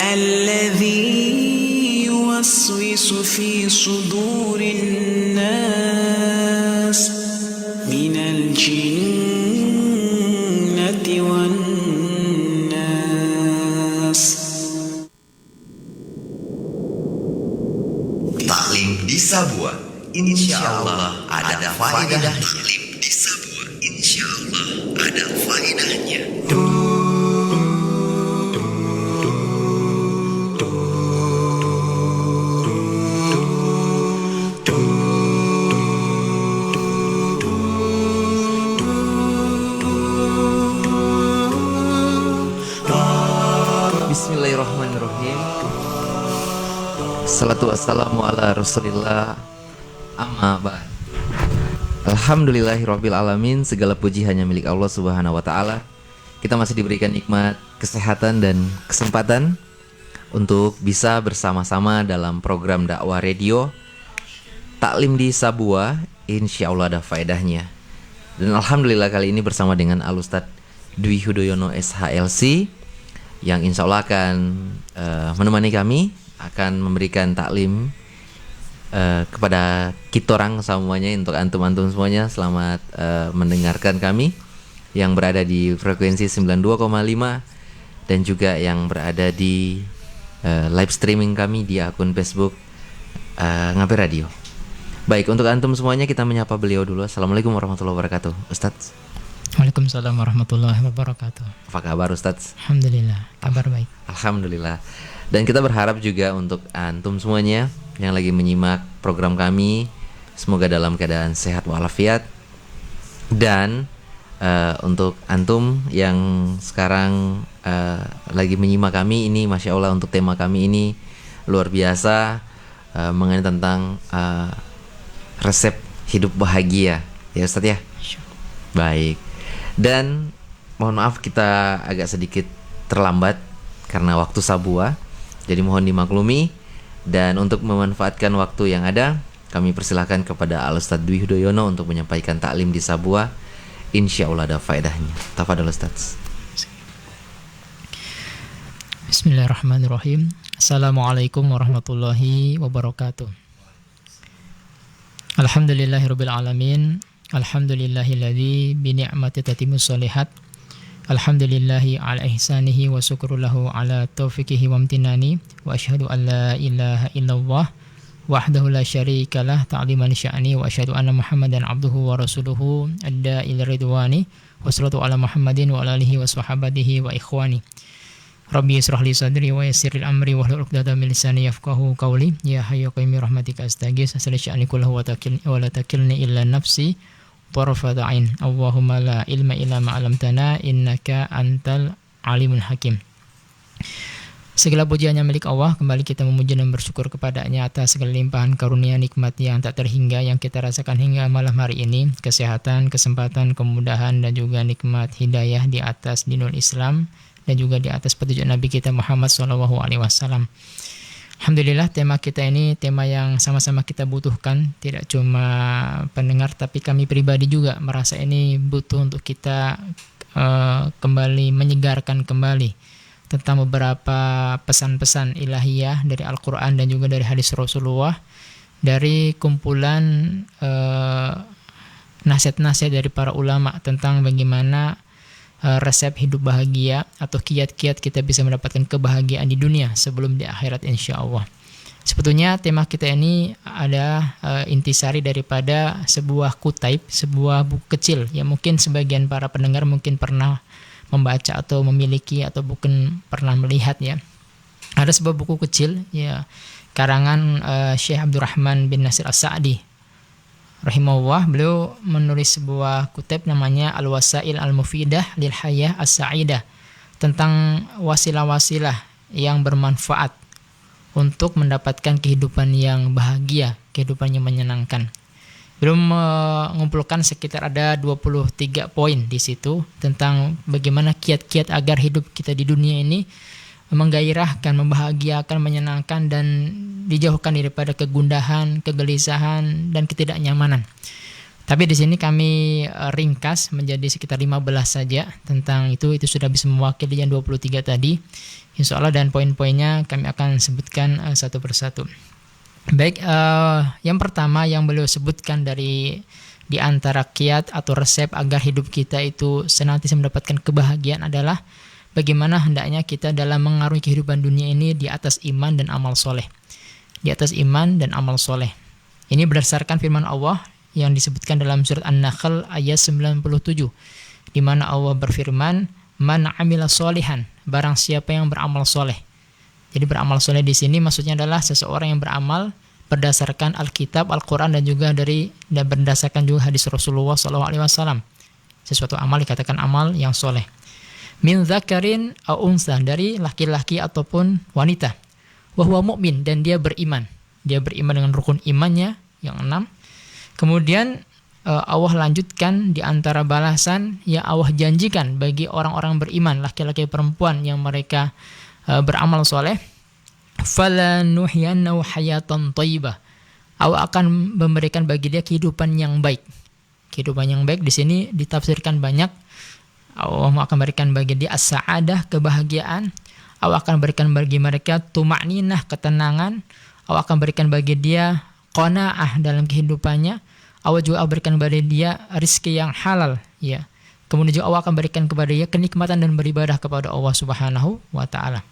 الذي يوسوس في صدور الناس من الجنة والناس. Taklim di Sabua, insya Allah ada faedahnya. Taklim di Sabua, insya Allah ada faedahnya. Bismillahirrahmanirrahim. Salatu wassalamu ala rasulillah, amma ba'd. Alhamdulillahirabbil alamin. Segala puji hanya milik Allah subhanahu wa ta'ala. Kita masih diberikan nikmat, kesehatan dan kesempatan untuk bisa bersama-sama dalam program dakwah radio Taklim di Sabua, insya Allah ada faedahnya. Dan alhamdulillah kali ini bersama dengan Al-Ustadz Dwi Hudoyono SHLC, yang insya Allah akan menemani kami, akan memberikan taklim kepada kita orang semuanya, untuk antum-antum semuanya. Selamat mendengarkan kami yang berada di frekuensi 92,5 dan juga yang berada di live streaming kami di akun Facebook Ngabe Radio. Baik, untuk antum semuanya kita menyapa beliau dulu. Assalamualaikum warahmatullahi wabarakatuh, Ustadz. Waalaikumsalam warahmatullahi wabarakatuh. Apa kabar Ustadz? Alhamdulillah, kabar baik. Alhamdulillah. Dan kita berharap juga untuk antum semuanya yang lagi menyimak program kami, semoga dalam keadaan sehat walafiat. Dan untuk antum yang sekarang lagi menyimak kami ini, Masya Allah, untuk tema kami ini luar biasa, mengenai tentang resep hidup bahagia, ya Ustadz ya? Baik. Dan mohon maaf kita agak sedikit terlambat karena waktu Sabua, jadi mohon dimaklumi. Dan untuk memanfaatkan waktu yang ada, kami persilahkan kepada Al-Ustadz Dwi Hudoyono untuk menyampaikan taklim di Sabua. Insya Allah ada faedahnya. Tafadhol Ustadz. Bismillahirrahmanirrahim. Assalamualaikum warahmatullahi wabarakatuh. Alhamdulillahirabbil alamin. Alhamdulillahilladzi bi ni'mati tatimmus shalihat. Alhamdulillahi ala ihsanihi wa syukrullahu ala taufiqihi wa amtinani. Wa asyhadu an la ilaha illallah wahdahu la syarikalah ta'liman sya'ni. Wa asyhadu anna Muhammadan abduhu wa rasuluhu ad-da'il ridwani. Wa salatu ala Muhammadin wa ala alihi wa sahbihi wa ikhwani. Rabbi israh li sadri wa yassiril amri wahlul 'uqdatam min lisani yafqahu qawli. Ya hayyu qayyum rahmatika astaghis. Asli sya'ni kullahu wa la takilni illa nafsi tarfata ain. Allahumma la ilma illa ma 'allamtana innaka antal alimul hakim. Segala puji hanya milik Allah. Kembali kita memuji dan bersyukur kepada-Nya atas segala limpahan karunia nikmat yang tak terhingga yang kita rasakan hingga malam hari ini. Kesehatan, kesempatan, kemudahan dan juga nikmat hidayah di atas dinul Islam dan juga di atas petunjuk Nabi kita Muhammad SAW. Alhamdulillah, tema kita ini tema yang sama-sama kita butuhkan. Tidak cuma pendengar, tapi kami pribadi juga merasa ini butuh untuk kita kembali menyegarkan kembali tentang beberapa pesan-pesan ilahiyah dari Al-Quran dan juga dari hadis Rasulullah, dari kumpulan nasihat-nasihat dari para ulama tentang bagaimana resep hidup bahagia atau kiat-kiat kita bisa mendapatkan kebahagiaan di dunia sebelum di akhirat insya Allah. Sebetulnya tema kita ini ada intisari daripada sebuah kutaib, sebuah buku kecil yang mungkin sebagian para pendengar mungkin pernah membaca atau memiliki atau bukan pernah melihat ya. Ada sebuah buku kecil ya, karangan Syekh Abdurrahman bin Nasir As-Sa'di rahimahullah. Beliau menulis sebuah kutip namanya Al-Wasail Al-Mufidah Lil Hayah As-Sa'idah, tentang wasilah-wasilah yang bermanfaat untuk mendapatkan kehidupan yang bahagia, kehidupan yang menyenangkan. Beliau mengumpulkan sekitar ada 23 poin di situ tentang bagaimana kiat-kiat agar hidup kita di dunia ini menggairahkan, membahagiakan, menyenangkan, dan dijauhkan daripada kegundahan, kegelisahan, dan ketidaknyamanan. Tapi di sini kami ringkas menjadi sekitar 15 saja tentang itu sudah bisa mewakili yang 23 tadi. Insya Allah, dan poin-poinnya kami akan sebutkan satu persatu. Baik, yang pertama yang beliau sebutkan di antara kiat atau resep agar hidup kita itu senantiasa mendapatkan kebahagiaan adalah bagaimana hendaknya kita dalam mengarungi kehidupan dunia ini di atas iman dan amal soleh. Di atas iman dan amal soleh. Ini berdasarkan firman Allah yang disebutkan dalam surat An-Nahl ayat 97, di mana Allah berfirman, "Man 'amila sholihan", barang siapa yang beramal soleh. Jadi beramal soleh di sini maksudnya adalah seseorang yang beramal berdasarkan Alkitab, Al-Quran, dan juga berdasarkan juga hadis Rasulullah SAW. Sesuatu amal dikatakan amal yang soleh. Min dzakarin aw unsa, dari laki-laki ataupun wanita. Wa huwa mu'min, dan dia beriman. Dia beriman dengan rukun imannya yang 6. Kemudian Allah lanjutkan di antara balasan yang Allah janjikan bagi orang-orang beriman, laki-laki perempuan yang mereka beramal soleh. Falanuhyiyannahu hayatan thayyibah. Allah akan memberikan bagi dia kehidupan yang baik. Kehidupan yang baik di sini ditafsirkan banyak. Allah akan berikan bagi dia as-sa'adah, kebahagiaan. Allah akan berikan bagi mereka tuma'ninah, ketenangan. Allah akan berikan bagi dia qanaah dalam kehidupannya. Allah juga akan berikan kepada dia rizki yang halal, ya. Kemudian juga Allah akan berikan kepada dia kenikmatan dan beribadah kepada Allah Subhanahu wa taala.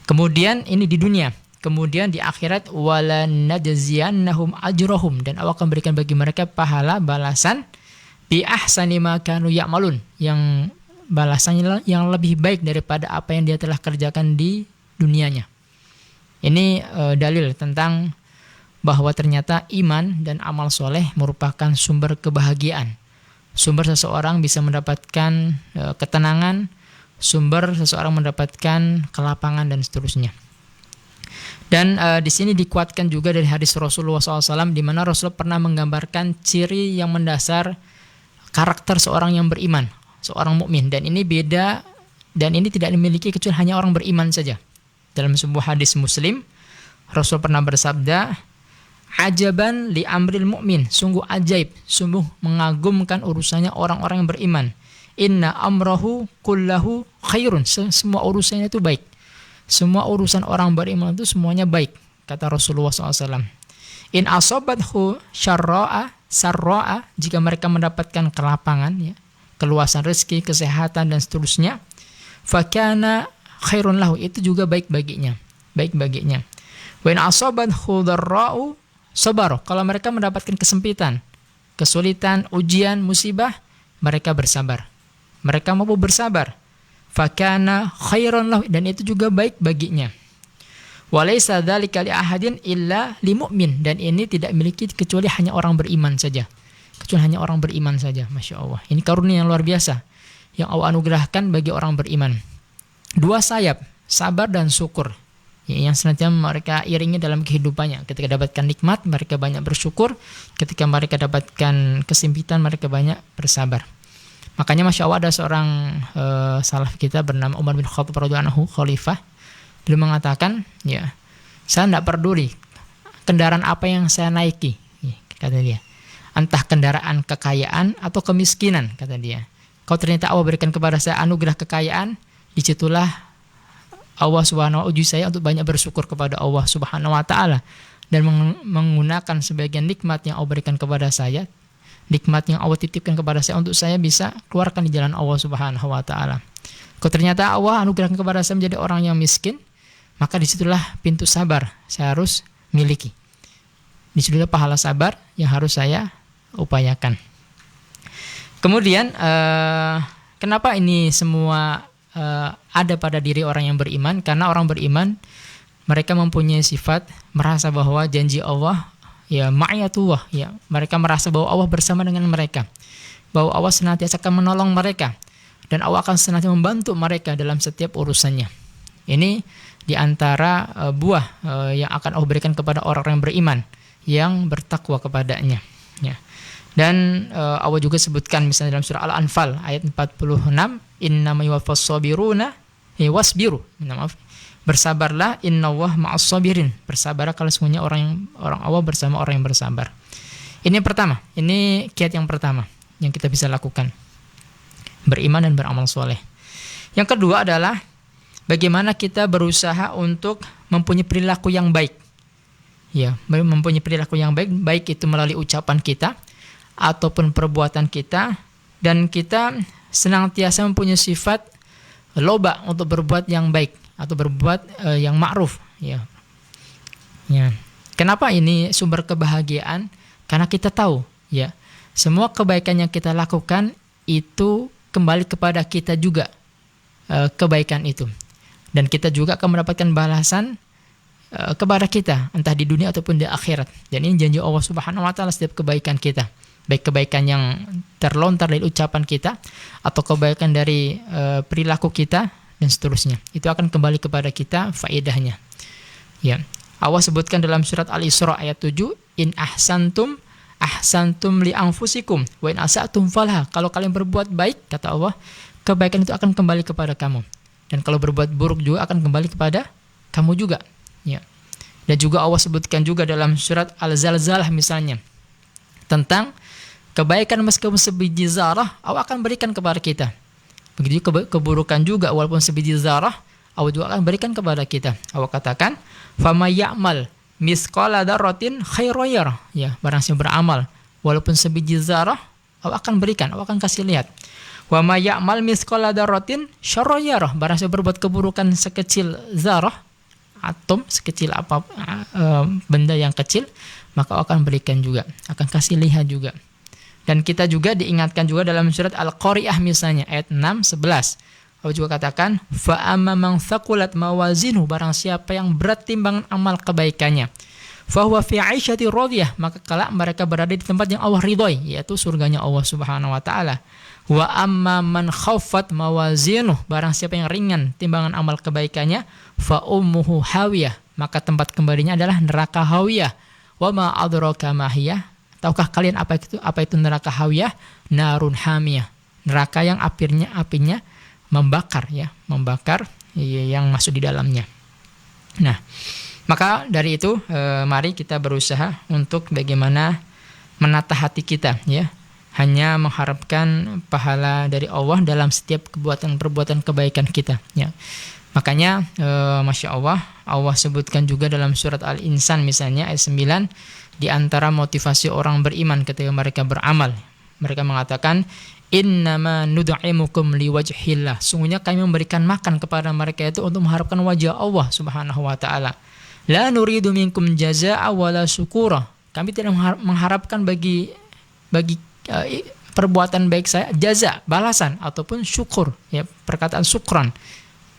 Kemudian ini di dunia. Kemudian di akhirat, wala najziyannahum ajrahum, dan Allah akan berikan bagi mereka pahala balasan bi ahsani ma kanu ya'malun, yang balasannya yang lebih baik daripada apa yang dia telah kerjakan di dunianya. Ini dalil tentang bahwa ternyata iman dan amal soleh merupakan sumber kebahagiaan. Sumber seseorang bisa mendapatkan ketenangan, sumber seseorang mendapatkan kelapangan, dan seterusnya. Dan di sini dikuatkan juga dari hadis Rasulullah SAW, di mana Rasul pernah menggambarkan ciri yang mendasar karakter seorang yang beriman, seorang mukmin. Dan ini beda, dan ini tidak dimiliki kecuali hanya orang beriman saja. Dalam sebuah hadis Muslim, Rasul pernah bersabda, "Ajaban li amril mu'min", sungguh ajaib, sungguh mengagumkan urusannya orang-orang yang beriman. "Inna amrahu kullahu khairun", semua urusannya itu baik. Semua urusan orang beriman itu semuanya baik, kata Rasulullah SAW. "In asobathu syarra'a sarra'a", jika mereka mendapatkan kelapangan, ya, keluasan rezeki, kesehatan, dan seterusnya, "fakana khairun lahu", itu juga baik baginya, baik baginya. "Wa in asobathu dharra'u sabar", kalau mereka mendapatkan kesempitan, kesulitan, ujian, musibah, mereka bersabar. Mereka mampu bersabar. Fakana khairan lahu, dan itu juga baik baginya. Walaysa dzalika li ahadin illa li mu'min, dan ini tidak memiliki kecuali hanya orang beriman saja. Kecuali hanya orang beriman saja. Masya Allah. Ini karunia yang luar biasa yang Allah anugerahkan bagi orang beriman. Dua sayap, sabar dan syukur, yang senantiasa mereka iringi dalam kehidupannya. Ketika dapatkan nikmat, mereka banyak bersyukur. Ketika mereka dapatkan kesempitan, mereka banyak bersabar. Makanya Masya Allah, ada seorang salaf kita bernama Umar bin Khattab radhiyallahu anhu, khalifah. Beliau mengatakan, ya, saya tidak peduli kendaraan apa yang saya naiki, ya, kata dia. Entah kendaraan kekayaan atau kemiskinan, kata dia. Kalau ternyata Allah berikan kepada saya anugerah kekayaan, disitulah Allah Subhanahu wa ta'ala uji saya untuk banyak bersyukur kepada Allah Subhanahu wa ta'ala, dan menggunakan sebagian nikmat yang Allah berikan kepada saya, nikmat yang Allah titipkan kepada saya, untuk saya bisa keluarkan di jalan Allah Subhanahu wa ta'ala. Kalau ternyata Allah anugerahkan kepada saya menjadi orang yang miskin, maka disitulah pintu sabar saya harus miliki. Disitulah pahala sabar yang harus saya upayakan. Kemudian kenapa ini semua ada pada diri orang yang beriman? Karena orang beriman, mereka mempunyai sifat merasa bahwa janji Allah, ya, ma'iyatullah, ya, mereka merasa bahwa Allah bersama dengan mereka, bahwa Allah senantiasa akan menolong mereka, dan Allah akan senantiasa membantu mereka dalam setiap urusannya. Ini diantara buah yang akan Allah berikan kepada orang-orang yang beriman, yang bertakwa kepadanya, ya. Dan Allah juga sebutkan misalnya dalam surah Al-Anfal ayat 46, "Innama yuwaffas sabiruna wasbiru", bersabarlah, innallah ma'as sabirin, bersabarlah kalau semuanya orang Allah bersama orang yang bersabar. Ini yang pertama, ini kiat yang pertama yang kita bisa lakukan. Beriman dan beramal soleh. Yang kedua adalah bagaimana kita berusaha untuk mempunyai perilaku yang baik. Ya, mempunyai perilaku yang baik, baik itu melalui ucapan kita ataupun perbuatan kita, dan kita senantiasa mempunyai sifat loba untuk berbuat yang baik atau berbuat yang ma'ruf. Ya. Ya. Kenapa ini sumber kebahagiaan? Karena kita tahu, ya, semua kebaikan yang kita lakukan itu kembali kepada kita juga, kebaikan itu. Dan kita juga akan mendapatkan balasan kepada kita, entah di dunia ataupun di akhirat. Dan ini janji Allah Subhanahu wa taala, setiap kebaikan kita, baik kebaikan yang terlontar dari ucapan kita atau kebaikan dari perilaku kita dan seterusnya, itu akan kembali kepada kita faedahnya. Ya. Allah sebutkan dalam surat Al-Isra ayat 7, in ahsantum li anfusikum wa in asa'tum falha. Kalau kalian berbuat baik, kata Allah, kebaikan itu akan kembali kepada kamu. Dan kalau berbuat buruk juga akan kembali kepada kamu juga. Ya. Dan juga Allah sebutkan juga dalam surat Al-Zalzalah misalnya, tentang kebaikan meskipun sebiji zarah, Allah akan berikan kepada kita. Begitu keburukan juga, walaupun sebiji zarah, Allah juga akan berikan kepada kita. Allah katakan, "Fama ya'mal misqala dzarratin khairan yarah." Ya, barang siapa beramal walaupun sebiji zarah, Allah akan berikan, Allah akan kasih lihat. "Wa may ya'mal misqala dzarratin syarran yarah." Barang siapa berbuat keburukan sekecil zarah, atom, sekecil apa benda yang kecil, maka Allah akan berikan juga, akan kasih lihat juga. Dan kita juga diingatkan juga dalam surat Al-Qari'ah misalnya ayat 6-11. Allah juga katakan, fa amma man thaqulat mawazinuhu, barang siapa yang berat timbangan amal kebaikannya, fa huwa fi 'aisyatin radiyah, maka kelak mereka berada di tempat yang Allah ridhoi, yaitu surganya Allah Subhanahu wa taala. Wa amma man khaffat mawazinuhu, barang siapa yang ringan timbangan amal kebaikannya, fa ummuhu hawiyah, maka tempat kembalinya adalah neraka hawiyah. Wa ma adraka ma hiya, tahukah kalian apa itu neraka hawiyah? Narun hamiyah, neraka yang apinya membakar, ya, membakar yang masuk di dalamnya. Nah, maka dari itu mari kita berusaha untuk bagaimana menata hati kita, ya, hanya mengharapkan pahala dari Allah dalam setiap perbuatan kebaikan kita, ya. Makanya Masya Allah, Allah sebutkan juga dalam surat Al-Insan misalnya ayat 9, di antara motivasi orang beriman ketika mereka beramal, mereka mengatakan, innama nud'imukum liwajhillah, sungguhnya kami memberikan makan kepada mereka itu untuk mengharapkan wajah Allah Subhanahu wa taala. La nuridu minkum jazaa'a wala syukura, kami tidak mengharapkan bagi perbuatan baik saya jaza, balasan ataupun syukur, ya, perkataan syukran.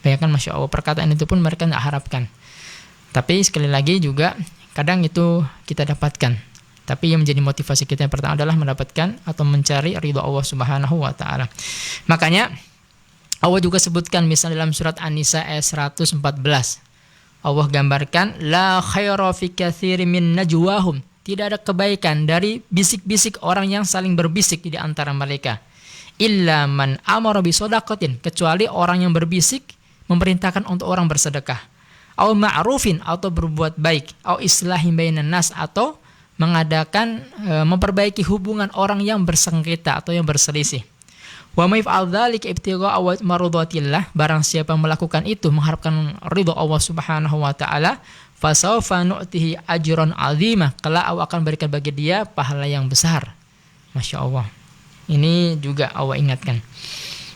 Bayangkan Masya Allah, perkataan itu pun mereka tidak harapkan. Tapi sekali lagi juga kadang itu kita dapatkan. Tapi yang menjadi motivasi kita yang pertama adalah mendapatkan atau mencari ridha Allah Subhanahu wa taala. Makanya Allah juga sebutkan misalnya dalam surat An-Nisa ayat 114. Allah gambarkan, la khaira fi katsirin min najwahum, tidak ada kebaikan dari bisik-bisik orang yang saling berbisik di antara mereka. Illa man amara bi shadaqatin, kecuali orang yang berbisik memerintahkan untuk orang bersedekah. Au ma'rufin, atau berbuat baik, au islahin bainan nas, atau mengadakan memperbaiki hubungan orang yang bersengketa atau yang berselisih. Wa may yaf'al dzalika ibtigha'a mardatillah, barang siapa melakukan itu mengharapkan ridha Allah Subhanahu wa taala, fasawfa nu'tihi ajran 'azima, kelak Allah akan berikan bagi dia pahala yang besar. Masya Allah. Ini juga Allah ingatkan.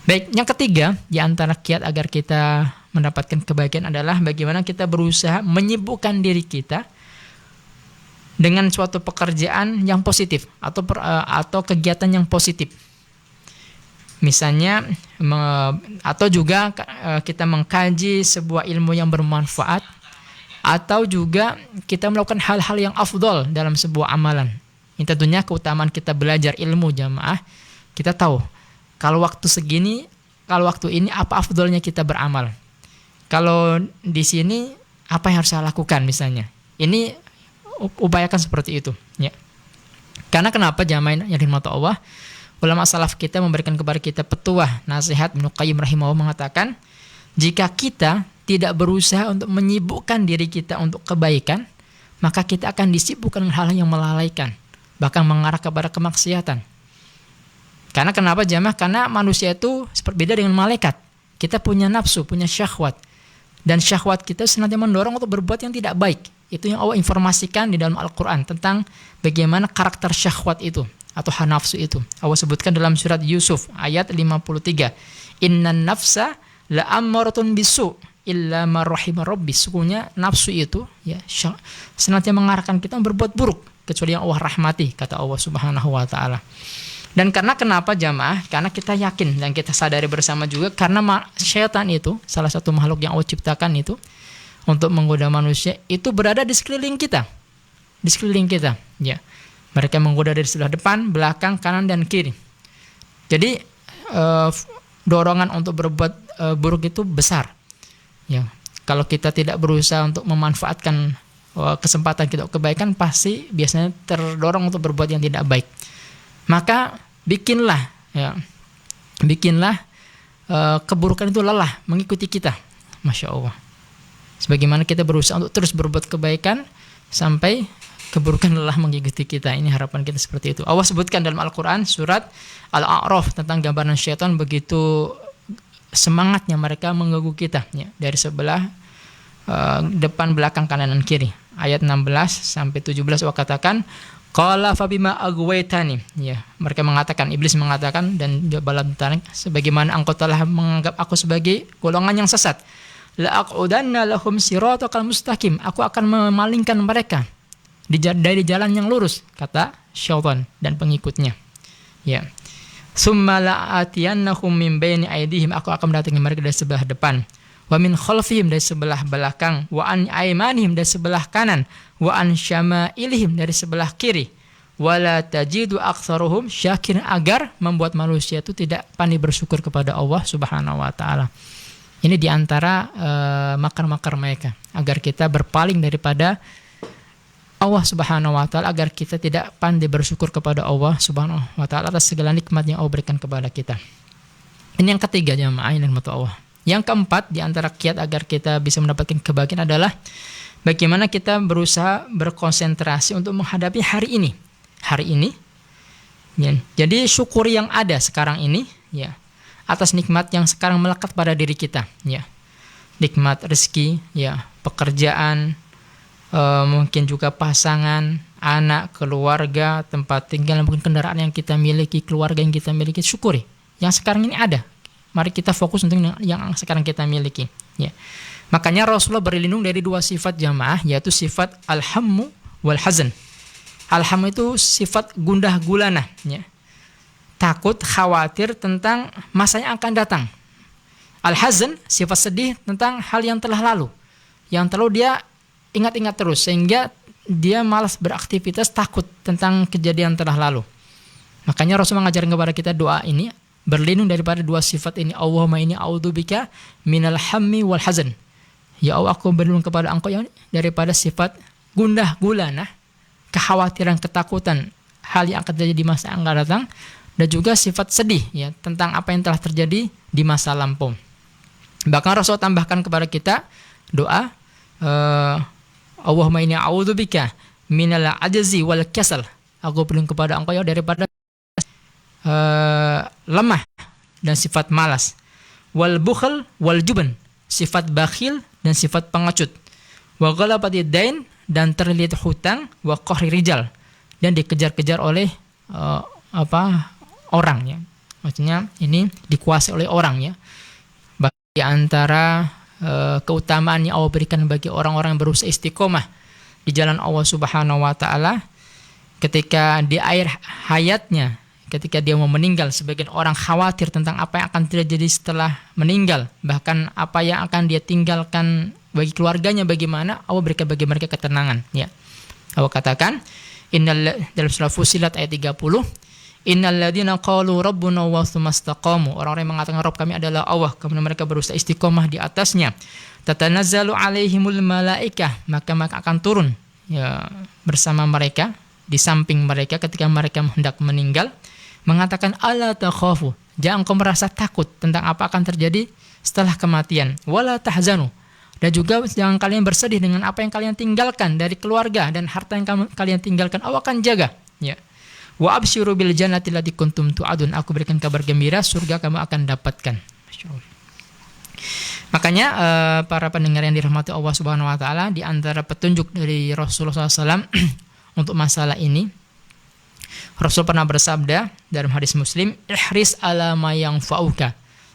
Baik, yang ketiga di antara kiat agar kita mendapatkan kebaikan adalah bagaimana kita berusaha menyibukkan diri kita dengan suatu pekerjaan yang positif atau kegiatan yang positif. Misalnya atau juga kita mengkaji sebuah ilmu yang bermanfaat, atau juga kita melakukan hal-hal yang afdol dalam sebuah amalan. Ini tentunya keutamaan kita belajar ilmu jamaah. Kita tahu kalau waktu ini apa afdolnya kita beramal. Kalau di sini apa yang harus saya lakukan misalnya. Ini upayakan seperti itu, ya. Karena kenapa jamaah yang dirahmati Allah, ulama salaf kita memberikan kepada kita petuah, nasihat. Ibnu Qayyim rahimahullah mengatakan, jika kita tidak berusaha untuk menyibukkan diri kita untuk kebaikan, maka kita akan disibukkan dengan hal yang melalaikan. bahkan mengarah kepada kemaksiatan. Karena kenapa jamaah? Karena manusia itu berbeda dengan malaikat. Kita punya nafsu, punya syahwat. Dan syahwat kita senantiasa mendorong untuk berbuat yang tidak baik. Itu yang Allah informasikan di dalam Al-Quran tentang bagaimana karakter syahwat itu atau nafsu itu. Allah sebutkan dalam surat Yusuf ayat 53. Innan nafsa la'ammaratun bisu illa ma rahima rabbi. Sesungguhnya nafsu itu ya senantiasa mengarahkan kita berbuat buruk kecuali yang Allah rahmati, kata Allah Subhanahu wa taala. Dan karena kenapa jamaah? Karena kita yakin dan kita sadari bersama juga karena syaitan itu salah satu makhluk yang Allah ciptakan itu untuk menggoda manusia itu berada di sekeliling kita. Di sekeliling kita, ya. Mereka menggoda dari sebelah depan, belakang, kanan dan kiri. Jadi dorongan untuk berbuat buruk itu besar. Ya. Kalau kita tidak berusaha untuk memanfaatkan kesempatan kita kebaikan, pasti biasanya terdorong untuk berbuat yang tidak baik. Maka bikinlah keburukan itu lelah mengikuti kita, Masya Allah. Sebagaimana kita berusaha untuk terus berbuat kebaikan sampai keburukan lelah mengikuti kita. Ini harapan kita seperti itu. Allah sebutkan dalam Al-Quran surat Al-A'raf tentang gambaran syaitan begitu semangatnya mereka mengganggu kita ya, dari sebelah depan, belakang, kanan dan kiri. Ayat 16 sampai 17 Allah katakan, qala fabima aghwaytani, ya, mereka mengatakan, iblis mengatakan dan balam tarik, sebagaimana engkau telah menganggap aku sebagai golongan yang sesat, la aqudanna lahum siratal mustaqim, aku akan memalingkan mereka dari jalan yang lurus, kata syaitan dan pengikutnya. Ya. Summa la'atiyannahum min baini aydihim, aku akan mendatangi mereka dari sebelah depan, wa min khalfihim, dari sebelah belakang, wa an aymanihim, dari sebelah kanan, wa an syama'ilihim, dari sebelah kiri, wala tajidu aktsaruhum syakirin, agar membuat manusia itu tidak pandai bersyukur kepada Allah Subhanahu wa taala. Ini diantara makar-makar mereka agar kita berpaling daripada Allah Subhanahu wa taala, agar kita tidak pandai bersyukur kepada Allah Subhanahu wa taala atas segala nikmat yang Allah berikan kepada kita. Ini yang ketiga jamaah yang dirahmati Allah. Yang keempat di antara kiat agar kita bisa mendapatkan kebahagiaan adalah bagaimana kita berusaha berkonsentrasi untuk menghadapi hari ini. Hari ini. Ya. Jadi syukuri yang ada sekarang ini, ya, atas nikmat yang sekarang melekat pada diri kita, ya. Nikmat rezeki, ya, pekerjaan, mungkin juga pasangan, anak, keluarga, tempat tinggal, mungkin kendaraan yang kita miliki, keluarga yang kita miliki, syukuri. Yang sekarang ini ada. Mari kita fokus untuk yang sekarang kita miliki. Ya. Makanya Rasulullah berlindung dari dua sifat jamaah, yaitu sifat al-hammu wal hazan. Al-ham itu sifat gundah gulana, ya. Takut, khawatir tentang masa yang akan datang. Al-hazan sifat sedih tentang hal yang telah lalu, yang terlalu dia ingat-ingat terus sehingga dia malas beraktivitas, takut tentang kejadian telah lalu. Makanya Rasul mengajarkan kepada kita doa ini, berlindung daripada dua sifat ini. Allahumma inni a'udzubika minal hammi wal hazan. Ya Allah, aku berlindung kepada Engkau yang daripada sifat gundah gulana, kekhawatiran, ketakutan hal yang akan terjadi di masa yang akan datang, dan juga sifat sedih, ya, tentang apa yang telah terjadi di masa lampau. Bahkan Rasul tambahkan kepada kita doa, Allahumma inni a'udzubika minal ajzi wal kasal. Aku berlindung kepada Engkau ya daripada lemah dan sifat malas, wal bukhl wal jubn, sifat bakhil dan sifat pengecut, wa ghalabati dain, dan terlilit hutang, wa qahri rijal, dan dikejar-kejar oleh orang, ya. Maksudnya ini dikuasai oleh orang, ya. Bagi antara keutamaan yang Allah berikan bagi orang-orang yang berusaha istiqomah di jalan Allah Subhanahu wa taala, ketika di akhir hayatnya, ketika dia mau meninggal, sebagian orang khawatir tentang apa yang akan terjadi setelah meninggal, bahkan apa yang akan dia tinggalkan bagi keluarganya, bagaimana Allah berikan bagi mereka ketenangan, ya. Allah katakan dalam surah Fussilat ayat 30, innal ladzina qalu rabbuna wa tsumastaqamu, orang-orang yang mengatakan Rabb kami adalah Allah, kemudian mereka berusaha istiqomah di atasnya, tatanazzalu alaihimul malaikah, maka akan turun, ya, bersama mereka, di samping mereka ketika mereka hendak meninggal, mengatakan ala takhafu, jangan engkau merasa takut tentang apa akan terjadi setelah kematian, wala tahzanu, dan juga jangan kalian bersedih dengan apa yang kalian tinggalkan dari keluarga dan harta yang kalian tinggalkan, Allah akan jaga, ya. Wa absyiru bil jannati allati kuntum tu'adun. Aku berikan kabar gembira, surga kamu akan dapatkan. Masyaallah. Makanya para pendengar yang dirahmati Allah Subhanahu wa taala, di antara petunjuk dari Rasulullah SAW untuk masalah ini, Rasul pernah bersabda dalam hadis Muslim, ihris ala ma yanfa'uka.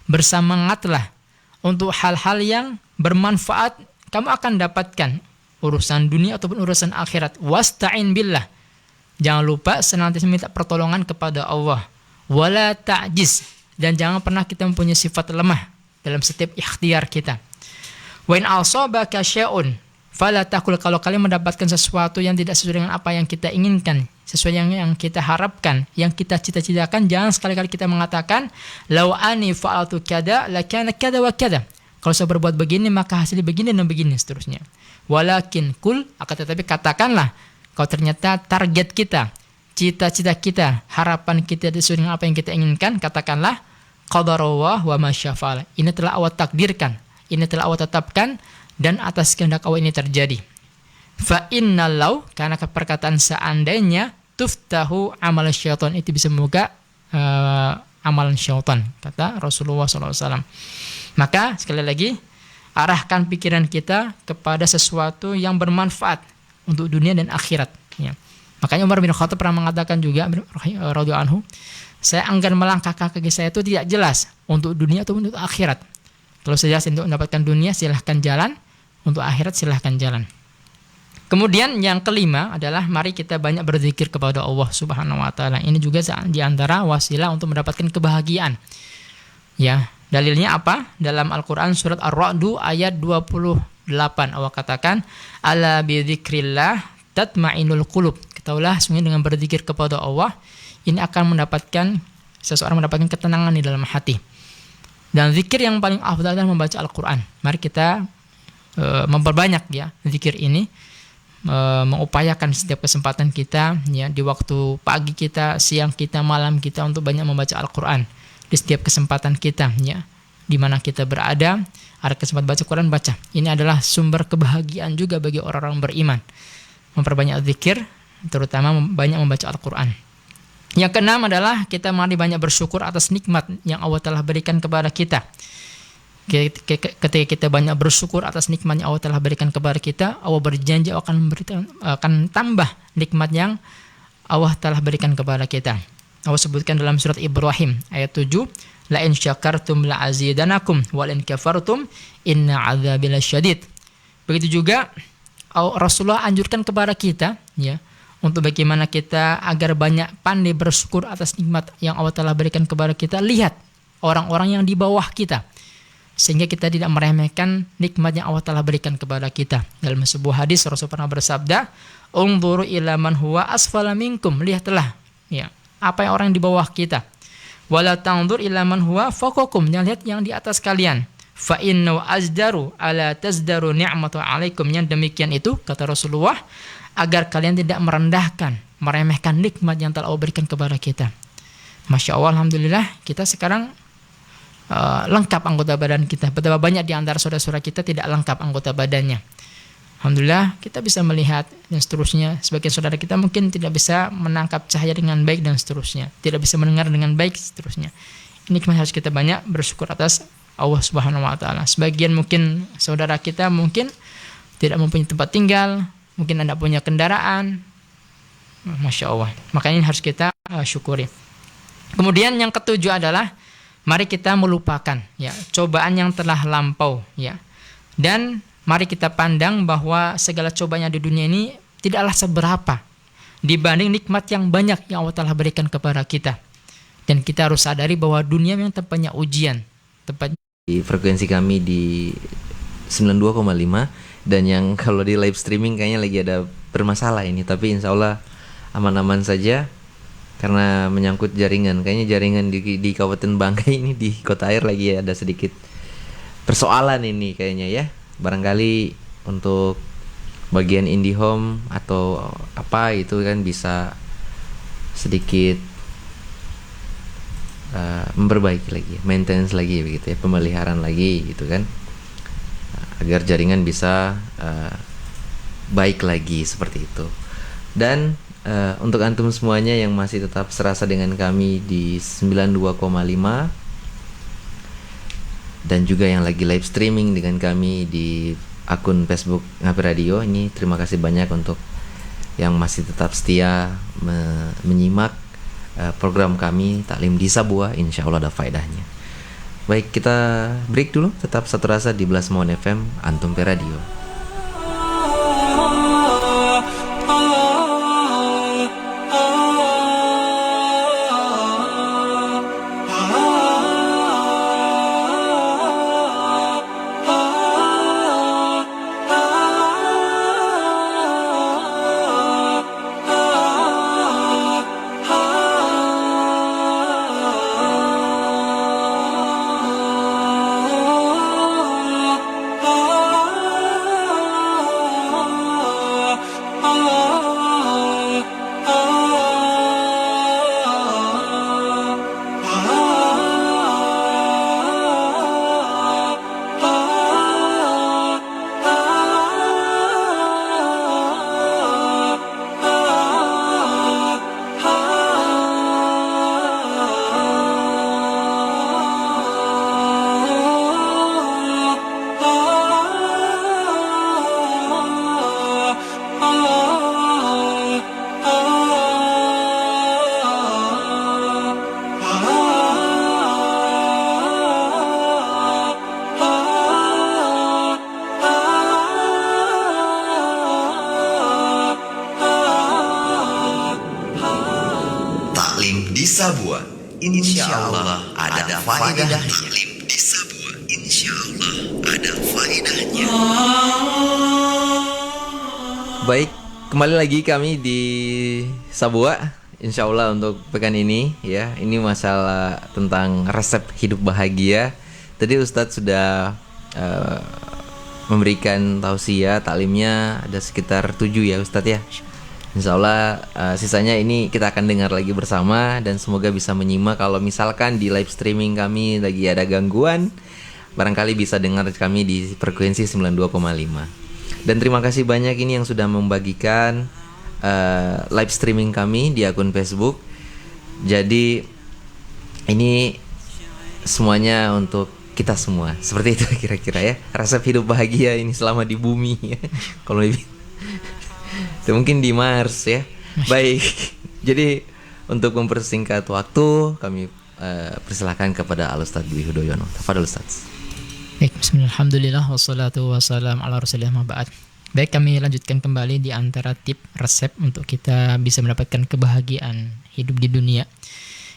Bersemangatlah untuk hal-hal yang bermanfaat, kamu akan dapatkan urusan dunia ataupun urusan akhirat. Wasta'in billah. Jangan lupa senantiasa minta pertolongan kepada Allah. Wala ta'jiz, dan jangan pernah kita mempunyai sifat lemah dalam setiap ikhtiar kita. Wa in asabaka syai'un fala taqul, kalau kalian mendapatkan sesuatu yang tidak sesuai dengan apa yang kita inginkan, sesuai yang kita harapkan, yang kita cita-citakan, jangan sekali-kali kita mengatakan law ani fa'altu kada lakana kada wa kada. Kalau saya berbuat begini maka hasilnya begini dan begini seterusnya. Walakin kul, akan tetapi katakanlah, kalau ternyata target kita, cita-cita kita, harapan kita sesuai dengan apa yang kita inginkan, katakanlah qadarullah wa ma syafa'al. Ini telah Allah takdirkan, ini telah Allah tetapkan, dan atas kehendak Allah ini terjadi. Fa innal law, karena perkataan seandainya, tuftahu amal syaitan, itu bisa membuka amalan syaitan, kata Rasulullah SAW. Maka sekali lagi, arahkan pikiran kita kepada sesuatu yang bermanfaat untuk dunia dan akhirat, ya. Makanya Umar bin Khattab pernah mengatakan juga, radhiyallahu anhu, saya enggan melangkahkan kaki saya itu tidak jelas untuk dunia atau untuk akhirat. Kalau saya jelas untuk mendapatkan dunia, silahkan jalan. Untuk akhirat, silahkan jalan. Kemudian yang kelima adalah mari kita banyak berzikir kepada Allah Subhanahu wa taala. Ini juga di antara wasilah untuk mendapatkan kebahagiaan. Ya, dalilnya apa? Dalam Al-Qur'an surat Ar-Ra'd ayat 28 Allah katakan, ala bidzikrillah tatma'innul qulub. Ketahuilah sungguh dengan berzikir kepada Allah ini akan mendapatkan, seseorang mendapatkan ketenangan di dalam hati. Dan zikir yang paling afdal adalah membaca Al-Qur'an. Mari kita memperbanyak ya zikir ini, mengupayakan setiap kesempatan kita, ya, di waktu pagi kita, siang kita, malam kita, untuk banyak membaca Al-Qur'an. Di setiap kesempatan kita, ya, di mana kita berada, ada kesempatan baca Quran, baca. Ini adalah sumber kebahagiaan juga bagi orang-orang beriman. Memperbanyak zikir, terutama banyak membaca Al-Qur'an. Yang keenam adalah kita mari banyak bersyukur atas nikmat yang Allah telah berikan kepada kita. Ketika kita banyak bersyukur atas nikmat yang Allah telah berikan kepada kita, Allah berjanji akan tambah nikmat yang Allah telah berikan kepada kita. Allah sebutkan dalam surat Ibrahim ayat 7, la in syakartum la azidanakum wa in kafartum inna adzabi lasyadid. Begitu juga Rasulullah anjurkan kepada kita, ya, untuk bagaimana kita agar banyak pandai bersyukur atas nikmat yang Allah telah berikan kepada kita. Lihat orang-orang yang di bawah kita, sehingga kita tidak meremehkan nikmat yang Allah telah berikan kepada kita. Dalam sebuah hadis Rasul pernah bersabda, unzuru ila man huwa asfala minkum, lihatlah, ya, apa yang orang di bawah kita. Wala tanzur ila man huwa fawqakum, jangan lihat yang di atas kalian. Fa inna azdaru ala tazdaru ni'matu alaikum, yang demikian itu kata Rasulullah agar kalian tidak merendahkan, meremehkan nikmat yang telah Allah berikan kepada kita. Masya Allah, alhamdulillah kita sekarang lengkap anggota badan kita. Betapa banyak di antara saudara-saudara kita tidak lengkap anggota badannya. Alhamdulillah kita bisa melihat dan seterusnya. Sebagian saudara kita mungkin tidak bisa menangkap cahaya dengan baik dan seterusnya, tidak bisa mendengar dengan baik seterusnya. Ini harus kita banyak bersyukur atas Allah Subhanahu wa taala. Sebagian mungkin saudara kita mungkin tidak mempunyai tempat tinggal, mungkin Anda punya kendaraan. Masya Allah. Makanya ini harus kita syukuri. Kemudian yang ketujuh adalah mari kita melupakan, ya, cobaan yang telah lampau, ya. Dan mari kita pandang bahwa segala cobaan di dunia ini tidaklah seberapa dibanding nikmat yang banyak yang Allah telah berikan kepada kita. Dan kita harus sadari bahwa dunia memang tempatnya ujian. Di frekuensi kami di 92,5, dan yang kalau di live streaming kayaknya lagi ada bermasalah ini, tapi insya Allah aman-aman saja karena menyangkut jaringan. Kayaknya jaringan di Kabupaten Bangkai ini, di Kota Air, lagi ada sedikit persoalan ini kayaknya, ya. Barangkali untuk bagian IndiHome atau apa itu kan bisa sedikit memperbaiki lagi, maintenance lagi begitu ya, pemeliharaan lagi gitu kan, agar jaringan bisa baik lagi seperti itu. Dan Untuk antum semuanya yang masih tetap serasa dengan kami di 92,5 dan juga yang lagi live streaming dengan kami di akun Facebook Ngapi Radio, ini terima kasih banyak untuk yang masih tetap setia menyimak program kami Taklim di Sabua. Insya Allah ada faedahnya. Baik, kita break dulu. Tetap satu rasa di Belas Mohon FM Antum Pe Radio. di Sabua, insya Allah ada faedahnya. Taklim di Sabua, insya Allah ada faedahnya. Baik, kembali lagi kami di Sabua, insya Allah untuk pekan ini ya. Ini masalah tentang resep hidup bahagia. Tadi Ustadz sudah memberikan tausiah, taklimnya ada sekitar 7 ya Ustadz ya. Insya Allah sisanya ini kita akan dengar lagi bersama. Dan semoga bisa menyimak. Kalau misalkan di live streaming kami lagi ada gangguan, barangkali bisa dengar kami di frekuensi 92,5. Dan terima kasih banyak ini yang sudah membagikan live streaming kami di akun Facebook. Jadi ini semuanya untuk kita semua. Seperti itu kira-kira ya. Resep hidup bahagia ini selama di bumi ya. Kalau lebih itu mungkin di Mars ya. Baik. Jadi untuk mempersingkat waktu, kami persilakan kepada Al-Ustadz Dwi Hudoyono. Tafadhol Ustadz. Baik, bismillah, alhamdulillah, wassalatu wassalam ala rasulillah ma ba'd. Baik, kami lanjutkan kembali di antara tip resep untuk kita bisa mendapatkan kebahagiaan hidup di dunia.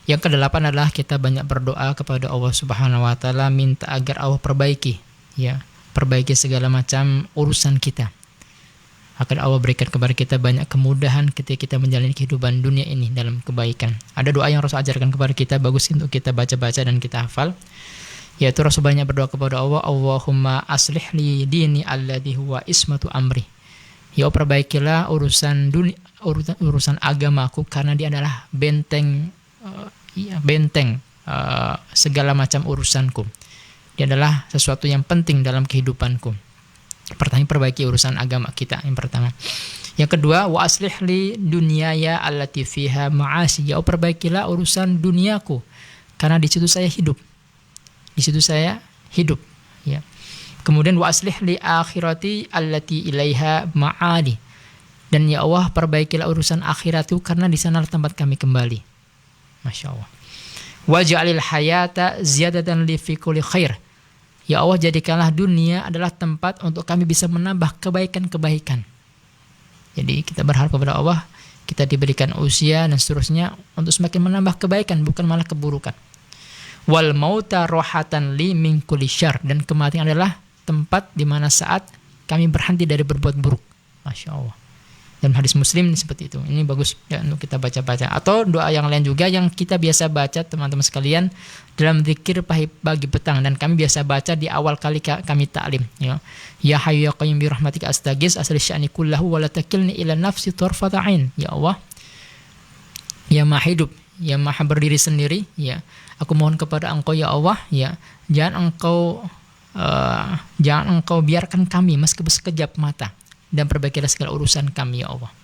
Yang ke-8 adalah kita banyak berdoa kepada Allah Subhanahu wa taala, minta agar Allah perbaiki segala macam urusan kita. Akan Allah berikan kepada kita banyak kemudahan ketika kita menjalani kehidupan dunia ini dalam kebaikan. Ada doa yang Rasul ajarkan kepada kita, bagus untuk kita baca-baca dan kita hafal. Yaitu Rasul banyak berdoa kepada Allah, Allahumma aslih li dini alladhi huwa ismatu amri. Ya Allah, perbaikilah urusan dunia, urusan agamaku, karena dia adalah benteng segala macam urusanku. Dia adalah sesuatu yang penting dalam kehidupanku. Pertama, perbaiki urusan agama kita yang pertama. Yang kedua, wa aslih li dunyaya allati fiha ma'asi. Ya Allah, perbaikilah urusan duniaku, karena di situ saya hidup. Ya. Kemudian wa aslih li akhirati allati ilaiha ma'ali. Dan ya Allah, perbaikilah urusan akhiratku, karena di sana tempat kami kembali. Masya Allah. Waj'alil hayata ziyadatan li fi kulli khair. Ya Allah, jadikanlah dunia adalah tempat untuk kami bisa menambah kebaikan-kebaikan. Jadi kita berharap kepada Allah, kita diberikan usia dan seterusnya untuk semakin menambah kebaikan, bukan malah keburukan. Wal mauta rohatan li min kulli syarr. Dan kematian adalah tempat di mana saat kami berhenti dari berbuat buruk. Masya Allah. Dalam hadis Muslim seperti itu. Ini bagus ya untuk kita baca-baca. Atau doa yang lain juga yang kita biasa baca teman-teman sekalian dalam zikir pagi petang, dan kami biasa baca di awal kali kami taklim ya. Ya hayyu ya qayyum bi rahmatika astaghits asli sya'ni kullahu wa la takilni ila nafsi tarfata ain. Ya Allah, ya Maha hidup, ya Maha berdiri sendiri ya. Aku mohon kepada Engkau ya Allah ya, jangan Engkau biarkan kami meskipun sekejap mata, dan perbaikilah segala urusan kami ya Allah.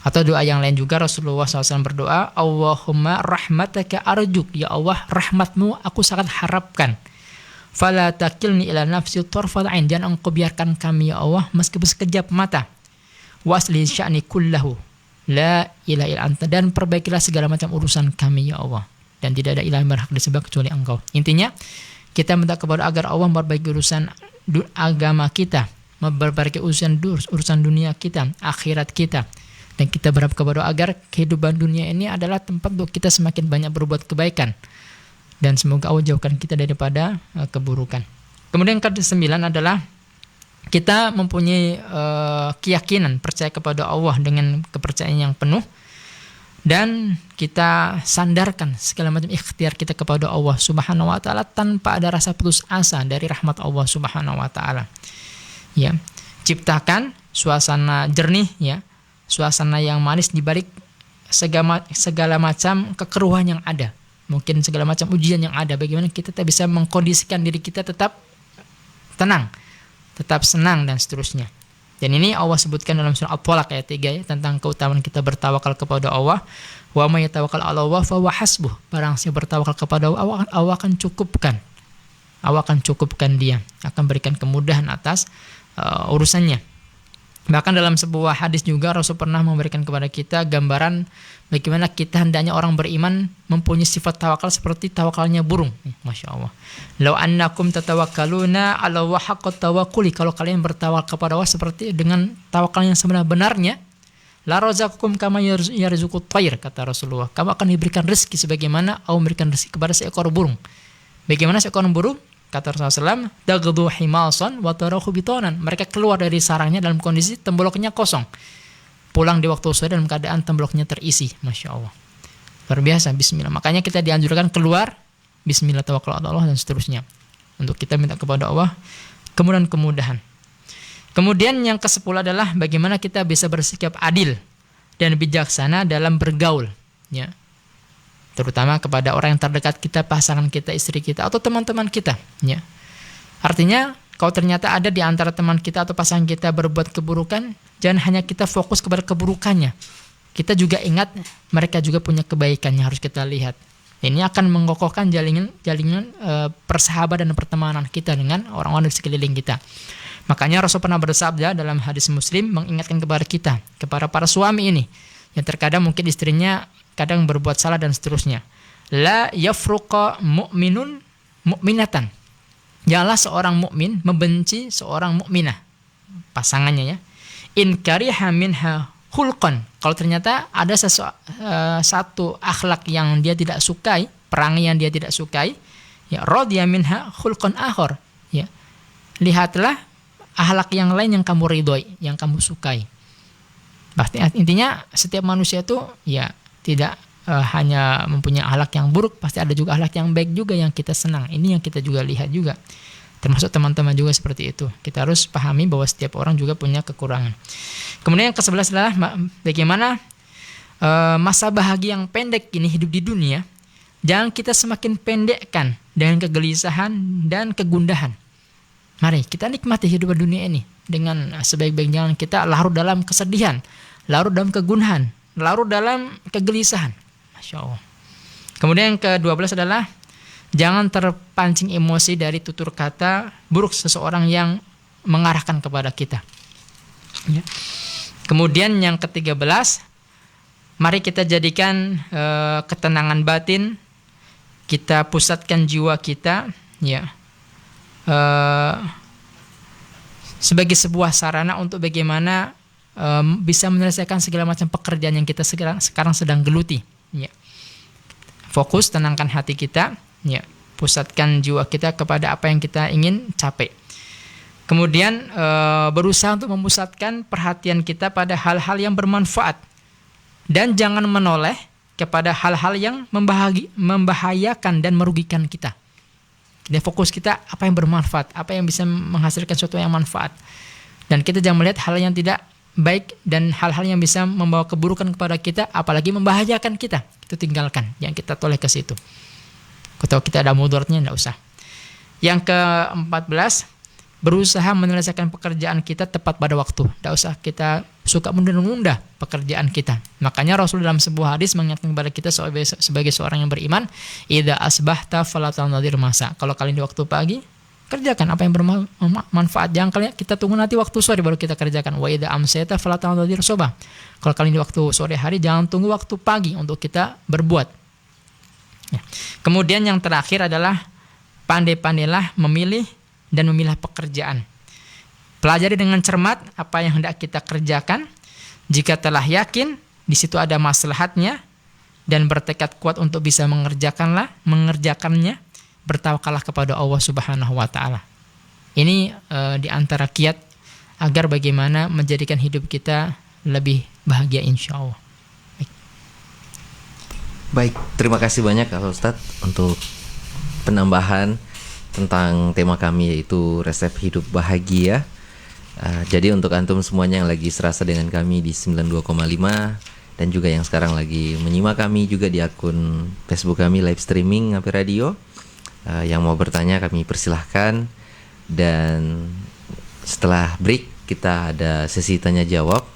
Atau doa yang lain juga Rasulullah SAW berdoa, Allahumma rahmataka arjuk, ya Allah rahmatmu aku sangat harapkan. Fala takilni ila nafsi tarfat ain, jangan engkau biarkan kami ya Allah meskipun sekejap mata. Wa asli sya'ni kullahu la ilaha illa anta, dan perbaikilah segala macam urusan kami ya Allah, dan tidak ada ilah yang berhak disembah kecuali engkau. Intinya kita minta kepada agar Allah memperbaiki urusan agama kita, memperbaiki urusan dunia kita, akhirat kita. Dan kita berharap kepada agar kehidupan dunia ini adalah tempat untuk kita semakin banyak berbuat kebaikan. Dan semoga Allah jauhkan kita daripada keburukan. Kemudian yang ke-9 adalah kita mempunyai keyakinan, percaya kepada Allah dengan kepercayaan yang penuh. Dan kita sandarkan segala macam ikhtiar kita kepada Allah Subhanahu wa ta'ala tanpa ada rasa putus asa dari rahmat Allah Subhanahu wa ta'ala. Ya, ciptakan suasana jernih, ya, suasana yang manis di balik segala macam kekeruhan yang ada. Mungkin segala macam ujian yang ada. Bagaimana kita bisa mengkondisikan diri kita tetap tenang, tetap senang dan seterusnya. Dan ini Allah sebutkan dalam surah At-Thalaq ayat 3 ya, tentang keutamaan kita bertawakal kepada Allah. Wa may yatawakkal 'ala Allah fa huwa hasbuh. Barang siapa bertawakal kepada Allah, Allah akan cukupkan. Allah akan cukupkan dia, akan berikan kemudahan atas urusannya. Bahkan dalam sebuah hadis juga Rasul pernah memberikan kepada kita gambaran bagaimana kita hendaknya orang beriman mempunyai sifat tawakal seperti tawakalnya burung. Masya Allah. Lau annakum tatawakkaluna ala wa haqqat tawakkuli, kalau kalian bertawakal kepada Allah seperti dengan tawakal yang sebenarnya, la razaqakum kama yarzuqut tayr, kata Rasulullah. Kamu akan diberikan rezeki sebagaimana Allah memberikan rezeki kepada seekor burung. Bagaimana seekor burung? Kata Rasulullah SAW, dagdu himasan wa tarahu bitonan. Mereka keluar dari sarangnya dalam kondisi temboloknya kosong. Pulang di waktu sore dalam keadaan temboloknya terisi. Masya Allah. Luar biasa, bismillah. Makanya kita dianjurkan keluar, bismillah, tawakal ala Allah, dan seterusnya. Untuk kita minta kepada Allah kemudahan. Kemudian yang ke-10 adalah bagaimana kita bisa bersikap adil dan bijaksana dalam bergaul. Ya. Terutama kepada orang yang terdekat kita, pasangan kita, istri kita, atau teman-teman kita. Ya. Artinya, kalau ternyata ada di antara teman kita atau pasangan kita berbuat keburukan, jangan hanya kita fokus kepada keburukannya. Kita juga ingat mereka juga punya kebaikan yang harus kita lihat. Ini akan mengokohkan jaringan persahabatan dan pertemanan kita dengan orang-orang di sekeliling kita. Makanya Rasul pernah bersabda dalam hadis Muslim mengingatkan kepada kita, kepada para suami ini, yang terkadang mungkin istrinya kadang berbuat salah dan seterusnya. La yafruqa mu'minun mu'minatan. Janganlah seorang mukmin membenci seorang mukminah, pasangannya ya. In kariha minha khulqan. Kalau ternyata ada satu akhlak yang dia tidak sukai, perangai yang dia tidak sukai, ya radiya minha khulqan akhar. Ya. Lihatlah akhlak yang lain yang kamu ridhoi, yang kamu sukai. Pasti intinya setiap manusia itu ya tidak hanya mempunyai akhlak yang buruk, pasti ada juga akhlak yang baik juga yang kita senang. Ini yang kita juga lihat juga. Termasuk teman-teman juga seperti itu. Kita harus pahami bahwa setiap orang juga punya kekurangan. Kemudian yang ke-11 adalah bagaimana masa bahagia yang pendek ini hidup di dunia, jangan kita semakin pendekkan dengan kegelisahan dan kegundahan. Mari kita nikmati hidup dunia ini dengan sebaik-baik. Jangan kita larut dalam kesedihan, larut dalam kegundahan, larut dalam kegelisahan. Masya Allah. Kemudian yang ke-12 adalah jangan terpancing emosi dari tutur kata buruk seseorang yang mengarahkan kepada kita. Ya. Kemudian yang ke-13, mari kita jadikan ketenangan batin, kita pusatkan jiwa kita, ya, sebagai sebuah sarana untuk bagaimana bisa menyelesaikan segala macam pekerjaan yang kita sekarang sedang geluti. Ya. Fokus, tenangkan hati kita, ya, pusatkan jiwa kita kepada apa yang kita ingin capai. Kemudian berusaha untuk memusatkan perhatian kita pada hal-hal yang bermanfaat dan jangan menoleh kepada hal-hal yang membahayakan dan merugikan kita. Dan fokus kita apa yang bermanfaat, apa yang bisa menghasilkan sesuatu yang manfaat. Dan kita jangan melihat hal yang tidak baik dan hal-hal yang bisa membawa keburukan kepada kita, apalagi membahayakan kita. Itu tinggalkan, jangan kita toleh ke situ. Kalau kita ada mudaratnya, tidak usah. Yang ke-14, berusaha menyelesaikan pekerjaan kita tepat pada waktu. Tidak usah kita suka menunda-nunda pekerjaan kita. Makanya Rasul dalam sebuah hadis mengingatkan kepada kita sebagai seorang yang beriman, idza asbahta fala tanzir masa. Kalau kalian di waktu pagi, kerjakan apa yang bermanfaat. Jangan kalian kita tunggu nanti waktu sore baru kita kerjakan. Wa idza amsayta fala tanzir subah. Kalau kalian di waktu sore hari, jangan tunggu waktu pagi untuk kita berbuat. Ya. Kemudian yang terakhir adalah pandai-pandailah memilih dan memilah pekerjaan. Pelajari dengan cermat apa yang hendak kita kerjakan. Jika telah yakin di situ ada maslahatnya dan bertekad kuat untuk bisa mengerjakannya, bertawakallah kepada Allah Subhanahu wa taala. Ini di antara kiat agar bagaimana menjadikan hidup kita lebih bahagia insyaallah. Baik, terima kasih banyak Ustadz untuk penambahan tentang tema kami yaitu resep hidup bahagia. Jadi untuk antum semuanya yang lagi serasa dengan kami di 92,5 dan juga yang sekarang lagi menyimak kami juga di akun Facebook kami live streaming Ngapi Radio, yang mau bertanya kami persilahkan. Dan setelah break kita ada sesi tanya jawab.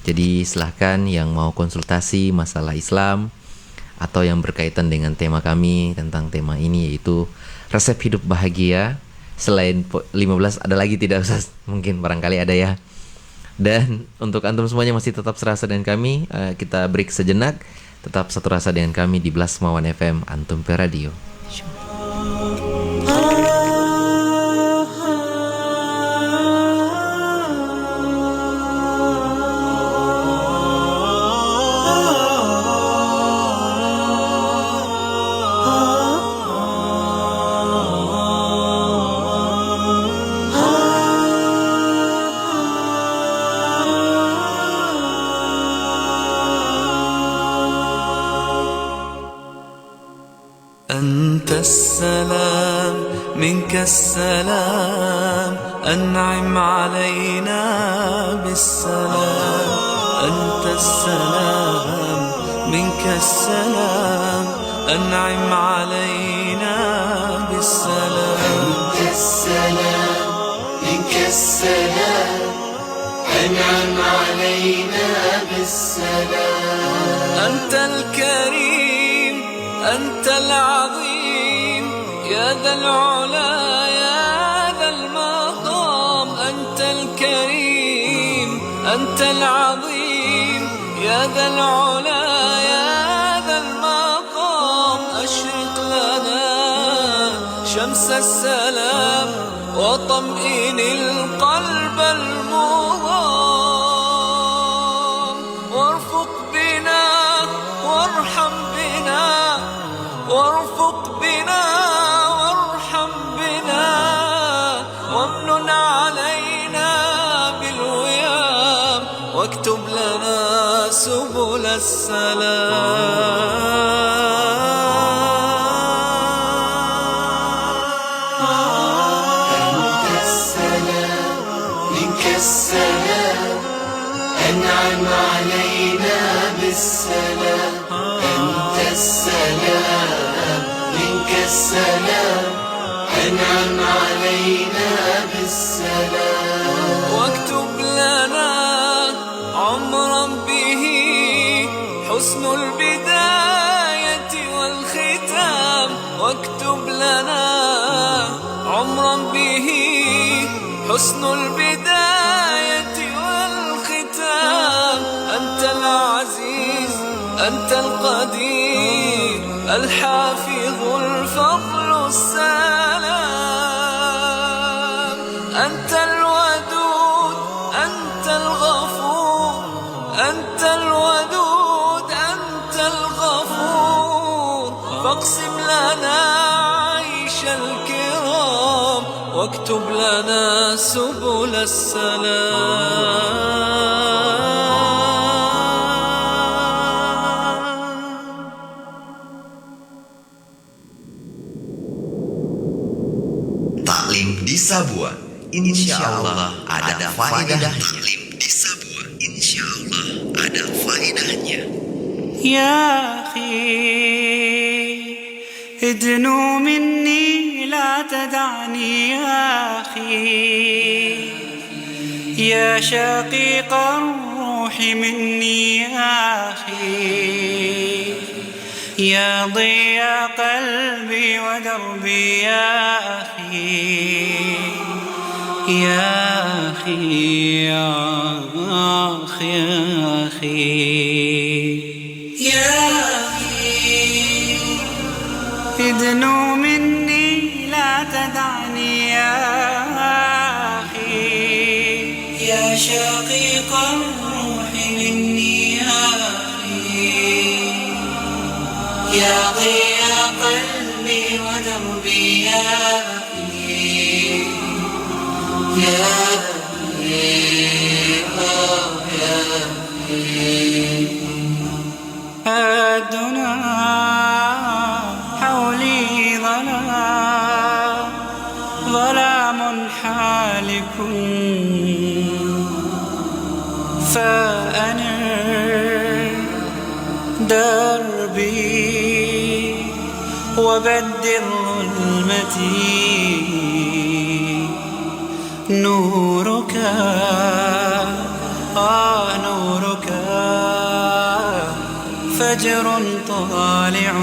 Jadi silahkan yang mau konsultasi masalah Islam atau yang berkaitan dengan tema kami tentang tema ini yaitu resep hidup bahagia. Selain 15 ada lagi tidak usah, mungkin barangkali ada ya. Dan untuk antum semuanya masih tetap serasa dengan kami, kita break sejenak. Tetap satu rasa dengan kami di Blasmawan FM Antum Pe Radio. أنت السلام منك السلام أنعم علينا بالسلام أنت السلام منك السلام أنعم علينا بالسلام أنت السلام منك السلام أنعم علينا بالسلام أنت الكريم أنت العظيم يا ذا العلا يا ذا المقام أنت الكريم أنت العظيم يا ذا العلا يا ذا المقام أشرق لنا شمس السلام وطمئن القلب المضام وارفق بنا وارحم بنا وارفق بنا وارحم بنا وامنن علينا بالويام واكتب لنا سبل السلام أنت السلام منك السلام أنعم علينا بالسلام أنت السلام منك السلام أنعم علينا بالسلام واكتب لنا عمرا به حسن البداية والختام واكتب لنا عمرا به حسن البداية والختام أنت العزيز أنت القدير الحافظ الفضل السلام أنت الودود أنت الغفور أنت الودود أنت الغفور فاقسم لنا عيش الكرام واكتب لنا سبل السلام. Taklim di Sabua, insya Allah ada faedahnya. Taklim di Sabua, insya Allah ada faedahnya. يا أخي ادنو مني لا تدعني يا أخي يا شقيق الروح مني يا أخي يا ضياء قلبي ودربي يا أخي يا أخي يا أخي يا أخي يا أخي ادنو مني لا تدعني يا أخي يا شقيق الروح مني يا أخي يا ضياء قلبي ودربي يا أخي يا الدنا حولي ظلام حالك فأنر دربي وبدل ظلمتي نورك نورك فجر طالع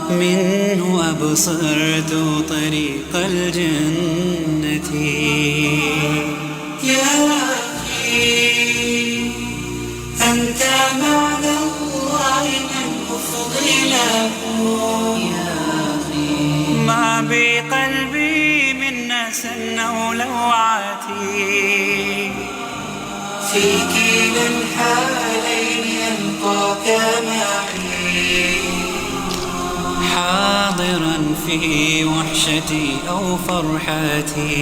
منه أبصرت طريق الجنة يا أخي أنت بعد الله من أفضله ما بقلبي من نسن أو لوعتي في كلا الحالين ألقاك معي حاضرا في وحشتي أو فرحتي.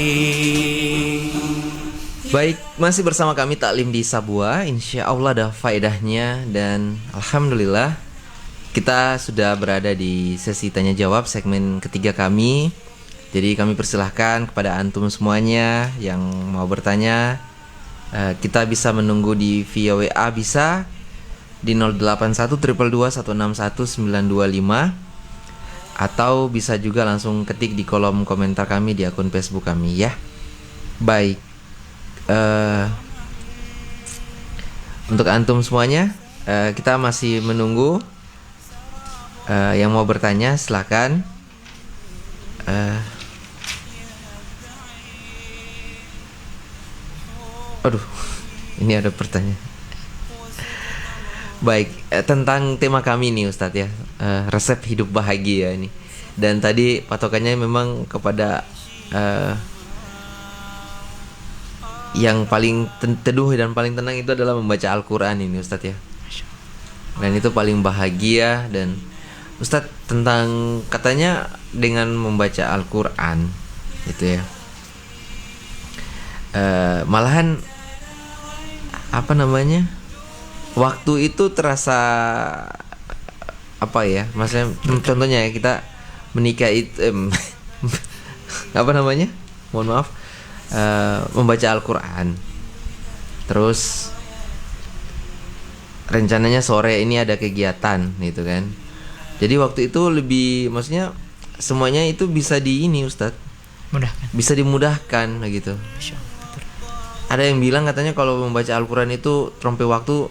Baik, masih bersama kami Taklim di Sabua. Insya Allah ada faedahnya. Dan Alhamdulillah kita sudah berada di sesi tanya jawab segmen ketiga kami. Jadi kami persilahkan kepada antum semuanya yang mau bertanya. Kita bisa menunggu di via WA, bisa di 081 222 161 925, atau bisa juga langsung ketik di kolom komentar kami di akun Facebook kami ya. Baik, untuk antum semuanya, kita masih menunggu yang mau bertanya, silakan. Aduh, ini ada pertanyaan. Baik, tentang tema kami nih Ustadz ya, resep hidup bahagia ini. Dan tadi patokannya memang kepada yang paling teduh dan paling tenang itu adalah membaca Al-Quran ini Ustadz ya. Dan itu paling bahagia. Dan Ustadz, tentang katanya dengan membaca Al-Quran gitu ya, malahan apa namanya, waktu itu terasa apa ya, maksudnya contohnya ya, kita menikah itu apa namanya, mohon maaf, membaca Al-Quran, terus rencananya sore ini ada kegiatan gitu kan. Jadi waktu itu lebih, maksudnya semuanya itu bisa di ini Ustadz, bisa dimudahkan gitu. Ada yang bilang katanya kalau membaca Al-Quran itu trompe waktu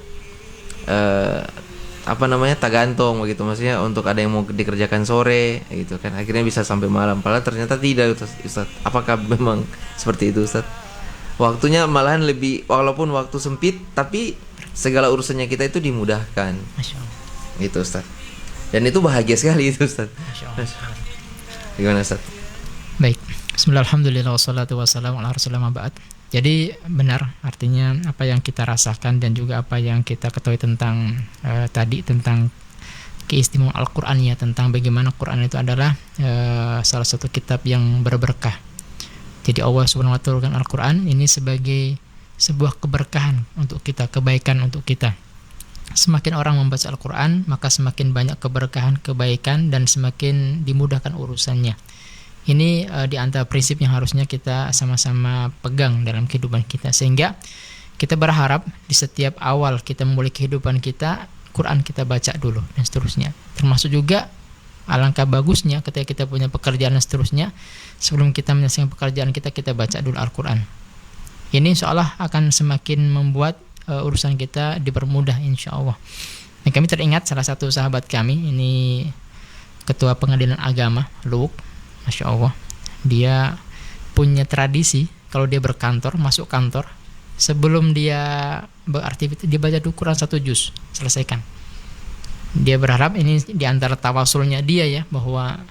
apa namanya, tagantung begitu, maksudnya untuk ada yang mau dikerjakan sore gitu kan, akhirnya bisa sampai malam. Padahal ternyata tidak Ustaz. Apakah memang seperti itu Ustaz? Waktunya malahan lebih, walaupun waktu sempit tapi segala urusannya kita itu dimudahkan. Masya Allah. Gitu Ustaz. Dan itu bahagia sekali itu Ustaz. Masya Allah. Gimana Ustaz? Baik, bismillah, alhamdulillah, wassalatu wassalamu ala rasulillah, ma ba'd. Jadi benar, artinya apa yang kita rasakan dan juga apa yang kita ketahui tentang tadi tentang keistimewaan Al-Quran ya, tentang bagaimana Quran itu adalah salah satu kitab yang berberkah. Jadi Allah Subhanahu wa Ta'ala turunkan Al-Quran ini sebagai sebuah keberkahan untuk kita, kebaikan untuk kita. Semakin orang membaca Al-Quran, maka semakin banyak keberkahan, kebaikan, dan semakin dimudahkan urusannya. Ini di antara prinsip yang harusnya kita sama-sama pegang dalam kehidupan kita, sehingga kita berharap di setiap awal kita memulai kehidupan kita, Quran kita baca dulu dan seterusnya. Termasuk juga alangkah bagusnya ketika kita punya pekerjaan dan seterusnya, sebelum kita menyelesaikan pekerjaan kita baca dulu Al-Quran. Ini seolah akan semakin membuat urusan kita dipermudah insya Allah. Dan kami teringat salah satu sahabat kami, ini ketua pengadilan agama Luwuk, Masya Allah, dia punya tradisi kalau dia berkantor, masuk kantor, sebelum dia beraktivitas dia baca dulu Quran 1 juz, selesaikan. Dia berharap ini diantara tawasulnya dia ya, bahwa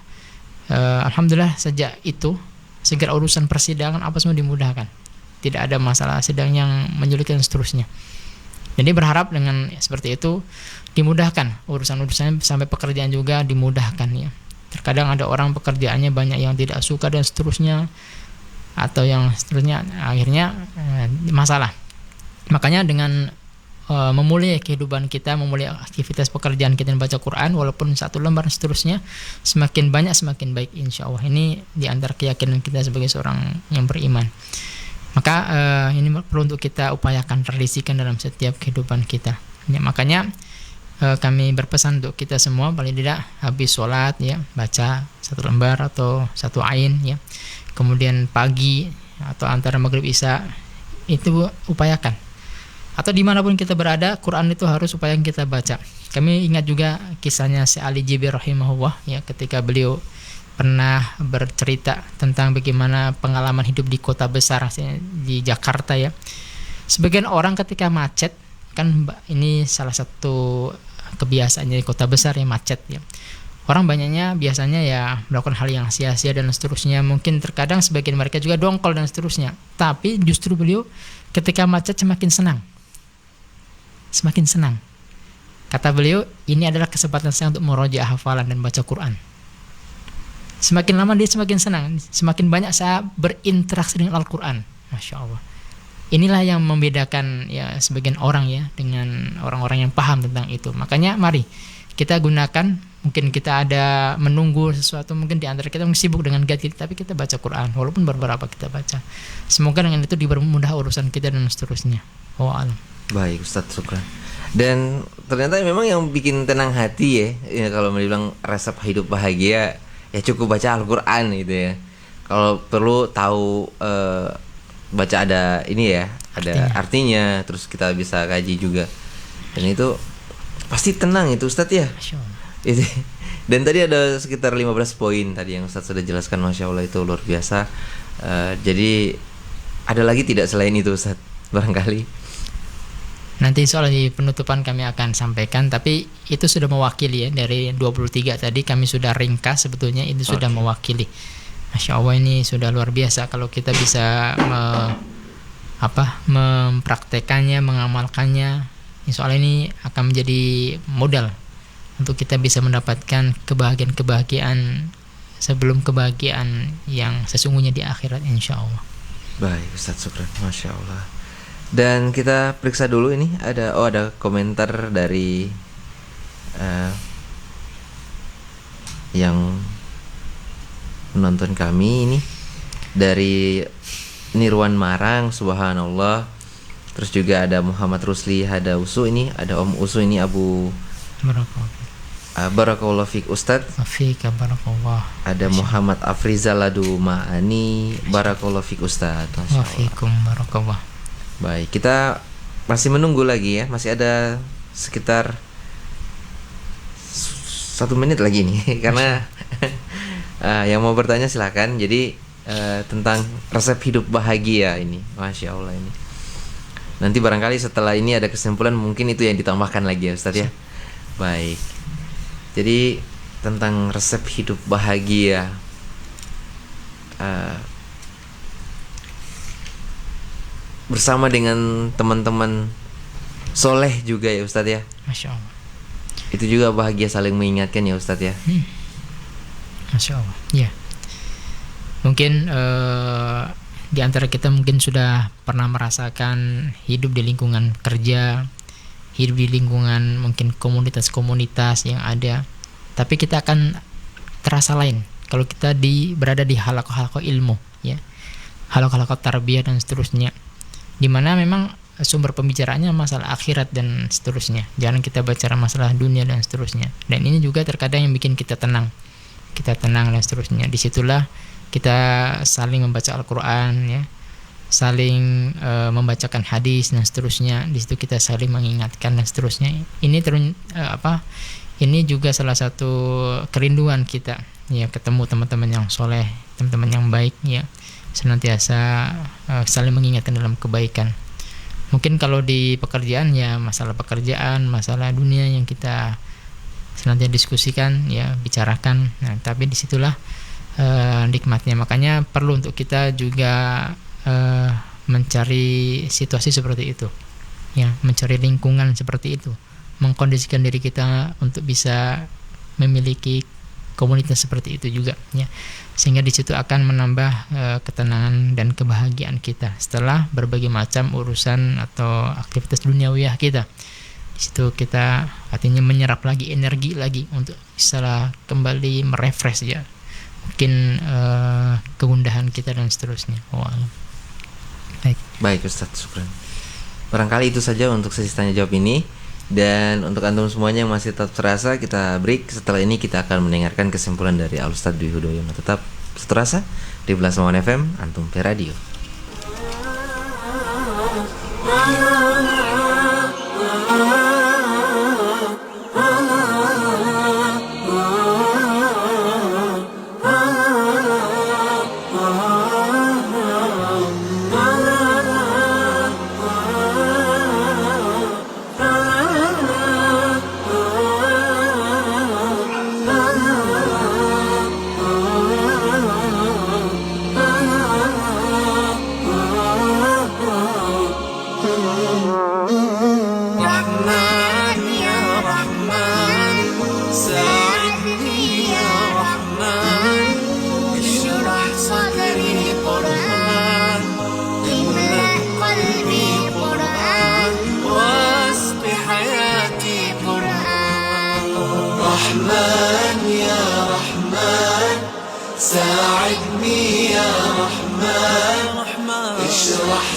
alhamdulillah sejak itu segera urusan persidangan apa semua dimudahkan, tidak ada masalah sidang yang menyulitkan dan seterusnya. Jadi berharap dengan seperti itu dimudahkan urusan-urusannya, sampai pekerjaan juga dimudahkan ya. Terkadang ada orang pekerjaannya banyak yang tidak suka dan seterusnya, atau yang seterusnya, akhirnya masalah. Makanya dengan memulai kehidupan kita, memulai aktivitas pekerjaan kita dan baca Quran, walaupun 1 lembar seterusnya, semakin banyak semakin baik insya Allah. Ini diantara keyakinan kita sebagai seorang yang beriman. Maka ini perlu untuk kita upayakan, tradisikan dalam setiap kehidupan kita ya. Makanya kami berpesan untuk kita semua, paling tidak habis sholat ya, baca 1 lembar atau 1 ain ya. Kemudian pagi atau antara maghrib isya itu upayakan, atau dimanapun kita berada, Quran itu harus upayakan kita baca. Kami ingat juga kisahnya Syekh Ali Jibir rahimahullah ya, ketika beliau pernah bercerita tentang bagaimana pengalaman hidup di kota besar di Jakarta ya. Sebagian orang ketika macet, kan ini salah satu kebiasaannya di kota besar ya, macet ya. Orang banyaknya biasanya ya melakukan hal yang sia-sia dan seterusnya. Mungkin terkadang sebagian mereka juga dongkol dan seterusnya. Tapi justru beliau ketika macet semakin senang. Semakin senang. Kata beliau, ini adalah kesempatan saya untuk murojaah hafalan dan baca Quran. Semakin lama dia semakin senang. Semakin banyak saya berinteraksi dengan Al-Quran. Masya Allah. Inilah yang membedakan ya sebagian orang ya dengan orang-orang yang paham tentang itu. Makanya mari kita gunakan, mungkin kita ada menunggu sesuatu, mungkin di antara kita sibuk dengan gadget, tapi kita baca Quran walaupun beberapa kita baca. Semoga dengan itu dipermudah urusan kita dan seterusnya. Alam. Baik Ustadz, syukran. Dan ternyata memang yang bikin tenang hati ya kalau dibilang resep hidup bahagia ya cukup baca Al-Quran gitu ya. Kalau perlu tahu baca ada ini ya, ada artinya, terus kita bisa kaji juga. Dan itu pasti tenang itu Ustadz ya. Itu. Dan tadi ada sekitar 15 poin tadi yang Ustadz sudah jelaskan, Masya Allah, itu luar biasa. Jadi ada lagi tidak selain itu Ustadz barangkali? Nanti soal di penutupan kami akan sampaikan, tapi itu sudah mewakili ya, dari 23 tadi kami sudah ringkas, sebetulnya itu sudah mewakili. Masya Allah, ini sudah luar biasa kalau kita bisa mempraktekannya, mengamalkannya. Soal ini akan menjadi modal untuk kita bisa mendapatkan kebahagiaan sebelum kebahagiaan yang sesungguhnya di akhirat insya Allah. Baik Ustadz, syukran, Masya Allah. Dan kita periksa dulu ini ada komentar dari yang menonton kami ini, dari Nirwan Marang, subhanallah. Terus juga ada Muhammad Rusli Hadausu, ini ada Om Usu, ini Abu Barakallah Fik Ustadz. Barakallah. Ada Muhammad Afrizal Ladu Ma'ani, Barakallah Fik Ustadz. Wafikum barakallah. Baik, kita masih menunggu lagi ya, masih ada sekitar 1 menit lagi nih karena yang mau bertanya silakan. Jadi tentang resep hidup bahagia ini, Masya Allah ini. Nanti barangkali setelah ini ada kesimpulan, mungkin itu yang ditambahkan lagi ya Ustadz ya. Baik. Jadi tentang resep hidup bahagia, bersama dengan teman-teman soleh juga ya Ustadz ya. Masya Allah. Itu juga bahagia, saling mengingatkan ya Ustadz ya. Masya Allah. Ya. Mungkin di antara kita mungkin sudah pernah merasakan hidup di lingkungan kerja, hidup di lingkungan mungkin komunitas-komunitas yang ada, tapi kita akan terasa lain kalau kita berada di halaqah-halaqah ilmu ya, halaqah-halaqah tarbiyah dan seterusnya, di mana memang sumber pembicaraannya masalah akhirat dan seterusnya. Jangan kita bicara masalah dunia dan seterusnya. Dan ini juga terkadang yang bikin kita tenang. kita tenang dan seterusnya. Disitulah kita saling membaca Al-Quran, ya, saling membacakan hadis dan seterusnya. Di situ kita saling mengingatkan dan seterusnya. Ini juga salah satu kerinduan kita, ya, ketemu teman-teman yang soleh, teman-teman yang baik, ya, senantiasa saling mengingatkan dalam kebaikan. Mungkin kalau di pekerjaan, ya, masalah pekerjaan, masalah dunia yang kita senantiasa diskusikan, ya, bicarakan. Nah, tapi disitulah nikmatnya. Makanya perlu untuk kita juga mencari situasi seperti itu, ya, mencari lingkungan seperti itu, mengkondisikan diri kita untuk bisa memiliki komunitas seperti itu juga, ya, sehingga di situ akan menambah ketenangan dan kebahagiaan kita setelah berbagai macam urusan atau aktivitas duniawiyah kita. Di situ kita artinya menyerap lagi energi lagi untuk bisa kembali merefresh, ya, mungkin kegundahan kita dan seterusnya. Baik Ustadz, syukran. Barangkali itu saja untuk sesi tanya jawab ini. Dan untuk antum semuanya yang masih tetap terasa, kita break. Setelah ini kita akan mendengarkan kesimpulan dari Al Ustadz Dwi Hudoyono. Tetap terasa di Belasmawan FM, Antum P Radio.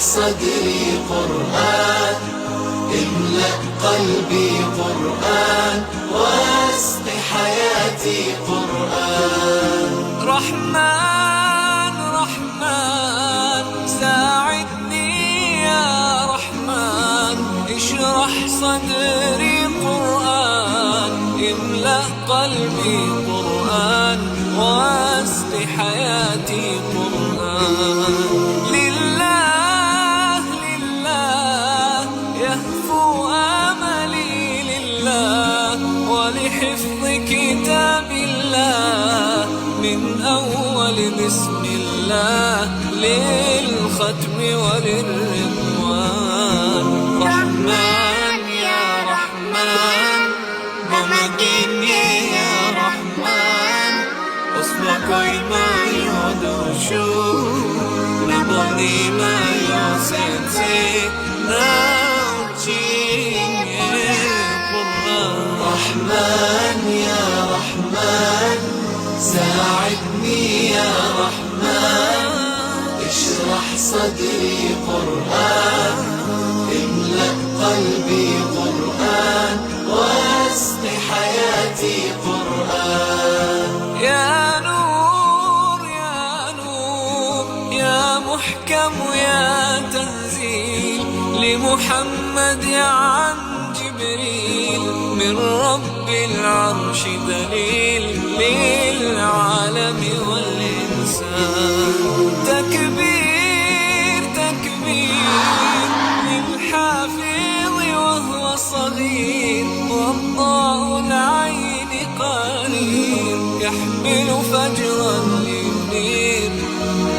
صدري قرآن املأ قلبي قرآن واسق حياتي قرآن رحمن رحمن ساعدني يا رحمن اشرح صدري قرآن املأ قلبي قرآن واسق حياتي قرآن حفظ كتاب الله من أول بسم الله للختم وللرضوان رحمن يا رحمن ممكنني يا رحمن أصلك ما يدوشو نبني ما يوسنسي رحمن يا رحمن ساعدني يا رحمن اشرح صدري قرآن املأ قلبي قرآن واسق حياتي قرآن يا نور يا نور يا محكم يا تنزيل لمحمد عن جبريل من رب العرش دليل للعالم والإنسان تكبير تكبير للحافظ وهو صغير والضاء العين قرير يحمل فجرا لينير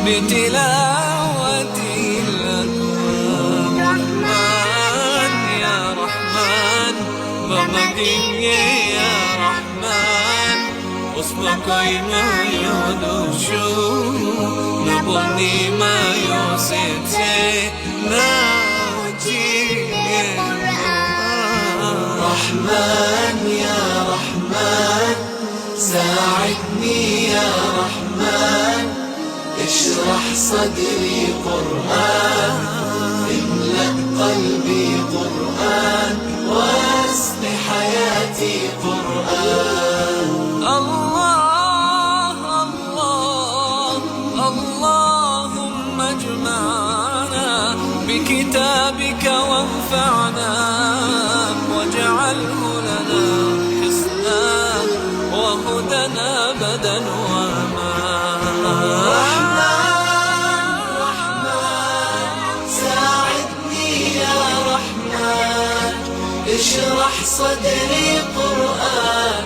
بتلاوته الأكوان رحمن يا رحمن بمدينة يا رحمن اسمك ما يدوشو نبني ما يوسيتي ناوجي رحمن يا رحمن ساعدني يا رحمن اشرح صدري قرآن املأ قلبي قرآن واسق حياتي قرآن الله وانفعنا واجعله لنا حسنا وهدنا أبدا وما اشرح صدري قرآن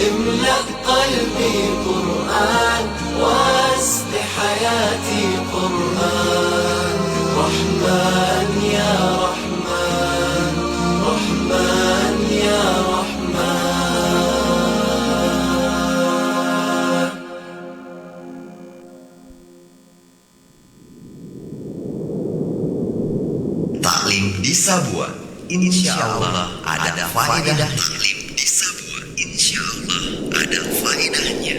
املأ قلبي قرآن واسق حياتي قرآن رحمن يا رحمن رحمن يا رحمن. Taklim di Sabua. Insya Allah ada faedahnya. Taklim di Sabua. Insya Allah ada faedahnya.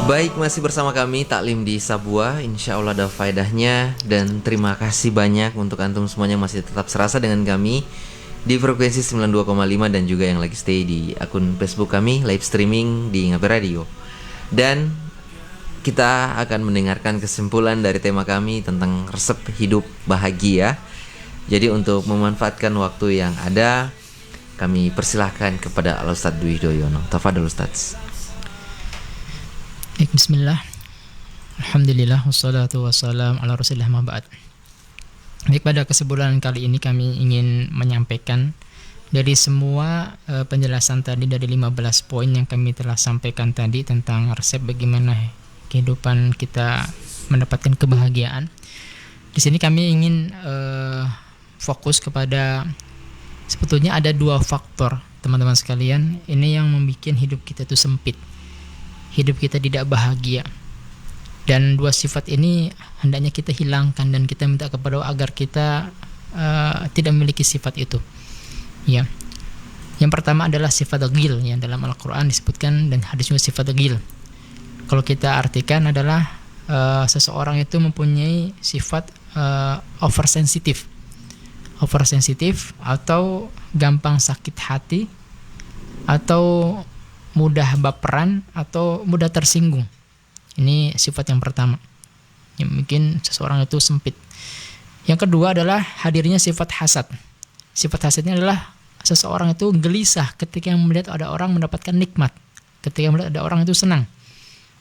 Baik, masih bersama kami Taklim di Sabua. Insya Allah ada faedahnya. Dan terima kasih banyak untuk antum semuanya masih tetap serasa dengan kami di frekuensi 92,5 dan juga yang lagi stay di akun Facebook kami live streaming di Ngabe Radio. Dan kita akan mendengarkan kesimpulan dari tema kami tentang resep hidup bahagia. Jadi untuk memanfaatkan waktu yang ada, kami persilahkan kepada Al-Ustadz Dwi Doyono. Tafadhol Ustadz. Bismillah, alhamdulillah, wassalatu wassalam ala rasulillah ma ba'd. Baik, pada kesempatan kali ini kami ingin menyampaikan dari semua penjelasan tadi dari 15 poin yang kami telah sampaikan tadi tentang resep bagaimana kehidupan kita mendapatkan kebahagiaan. Di sini kami ingin fokus kepada sebetulnya ada dua faktor, teman-teman sekalian, ini yang membuat hidup kita itu sempit. Hidup kita tidak bahagia, dan dua sifat ini hendaknya kita hilangkan dan kita minta kepada Allah agar kita tidak memiliki sifat itu. Ya, yang pertama adalah sifat ghil, yang dalam Al-Quran disebutkan dan hadis juga sifat ghil. Kalau kita artikan adalah seseorang itu mempunyai sifat oversensitif atau gampang sakit hati atau mudah baperan atau mudah tersinggung. Ini sifat yang pertama yang mungkin seseorang itu sempit. Yang kedua adalah hadirnya sifat hasad. Sifat hasadnya adalah seseorang itu gelisah ketika melihat ada orang mendapatkan nikmat, ketika melihat ada orang itu senang,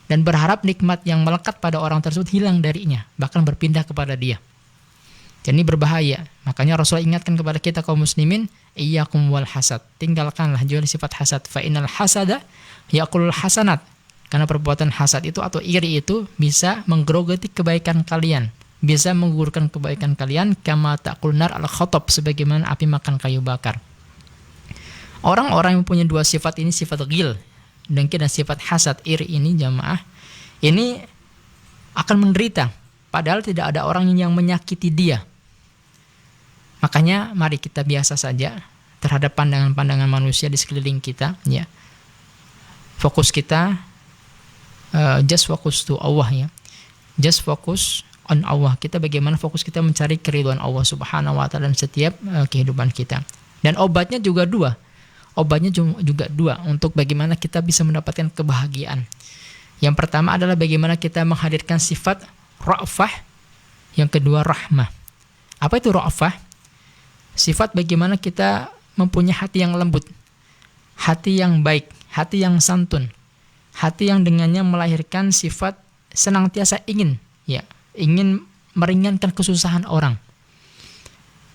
dan berharap nikmat yang melekat pada orang tersebut hilang darinya, bahkan berpindah kepada dia. Jadi berbahaya. Makanya Rasulullah ingatkan kepada kita kaum muslimin, iyyakum wal hasad. Tinggalkanlah jual sifat hasad. Fa innal hasada yaqulul hasanat. Karena perbuatan hasad itu atau iri itu bisa menggerogoti kebaikan kalian, bisa menggugurkan kebaikan kalian, kama taqul nar al khatab, sebagaimana api makan kayu bakar. Orang-orang yang punya dua sifat ini, sifat ghil dan sifat hasad, iri ini, jamaah, ini akan menderita padahal tidak ada orang yang menyakiti dia. Makanya mari kita biasa saja terhadap pandangan-pandangan manusia di sekeliling kita, ya. Fokus kita just focus to Allah, ya. Just focus on Allah. Kita bagaimana fokus kita mencari keridhaan Allah Subhanahu wa taala dalam setiap kehidupan kita. Dan obatnya juga dua. Obatnya juga dua untuk bagaimana kita bisa mendapatkan kebahagiaan. Yang pertama adalah bagaimana kita menghadirkan sifat ra'fah, yang kedua rahmah. Apa itu ra'fah? Sifat bagaimana kita mempunyai hati yang lembut, hati yang baik, hati yang santun, hati yang dengannya melahirkan sifat senantiasa ingin meringankan kesusahan orang.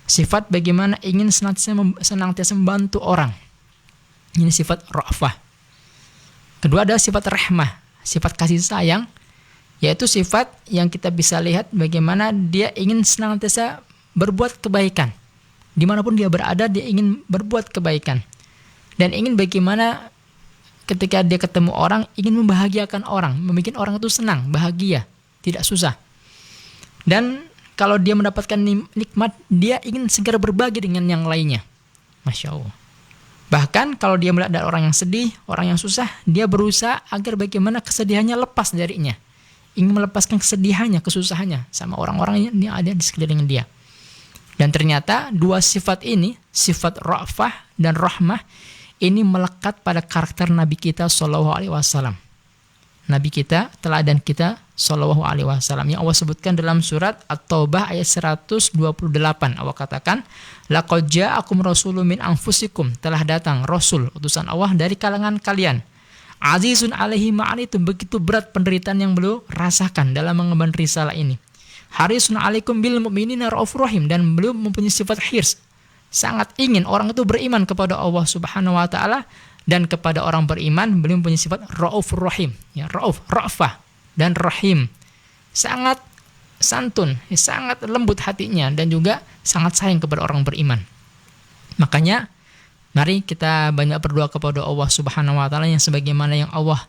Sifat bagaimana ingin senantiasa membantu orang. Ini sifat ra'fah. Kedua adalah sifat rahmah, sifat kasih sayang, yaitu sifat yang kita bisa lihat bagaimana dia ingin senantiasa berbuat kebaikan. Dimanapun dia berada, dia ingin berbuat kebaikan. Dan ingin bagaimana ketika dia ketemu orang, ingin membahagiakan orang, membuat orang itu senang, bahagia, tidak susah. Dan kalau dia mendapatkan nikmat, dia ingin segera berbagi dengan yang lainnya. Masya Allah. Bahkan kalau dia melihat ada orang yang sedih, orang yang susah, dia berusaha agar bagaimana kesedihannya lepas darinya. Ingin melepaskan kesedihannya, kesusahannya sama orang-orang yang ada di sekeliling dia. Dan ternyata dua sifat ini, sifat ra'fah dan rahmah, ini melekat pada karakter Nabi kita Shallallahu Alaihi Wasallam. Nabi kita, teladan kita Shallallahu Alaihi Wasallam, yang Allah sebutkan dalam surat At-Taubah ayat 128. Allah katakan, laqad ja'akum rasulun min anfusikum, telah datang rasul utusan Allah dari kalangan kalian. Azizun alaihi ma'anitum, begitu berat penderitaan yang beliau rasakan dalam mengemban risalah ini. Harisun alaikum bil mu'minina raufur rahim, dan beliau mempunyai sifat hirs, sangat ingin orang itu beriman kepada Allah Subhanahu wa taala, dan kepada orang beriman beliau mempunyai sifat raufur rahim, ya, rauf, ra'fah dan rahim, sangat santun, sangat lembut hatinya, dan juga sangat sayang kepada orang beriman. Makanya mari kita banyak berdoa kepada Allah Subhanahu wa taala yang sebagaimana yang Allah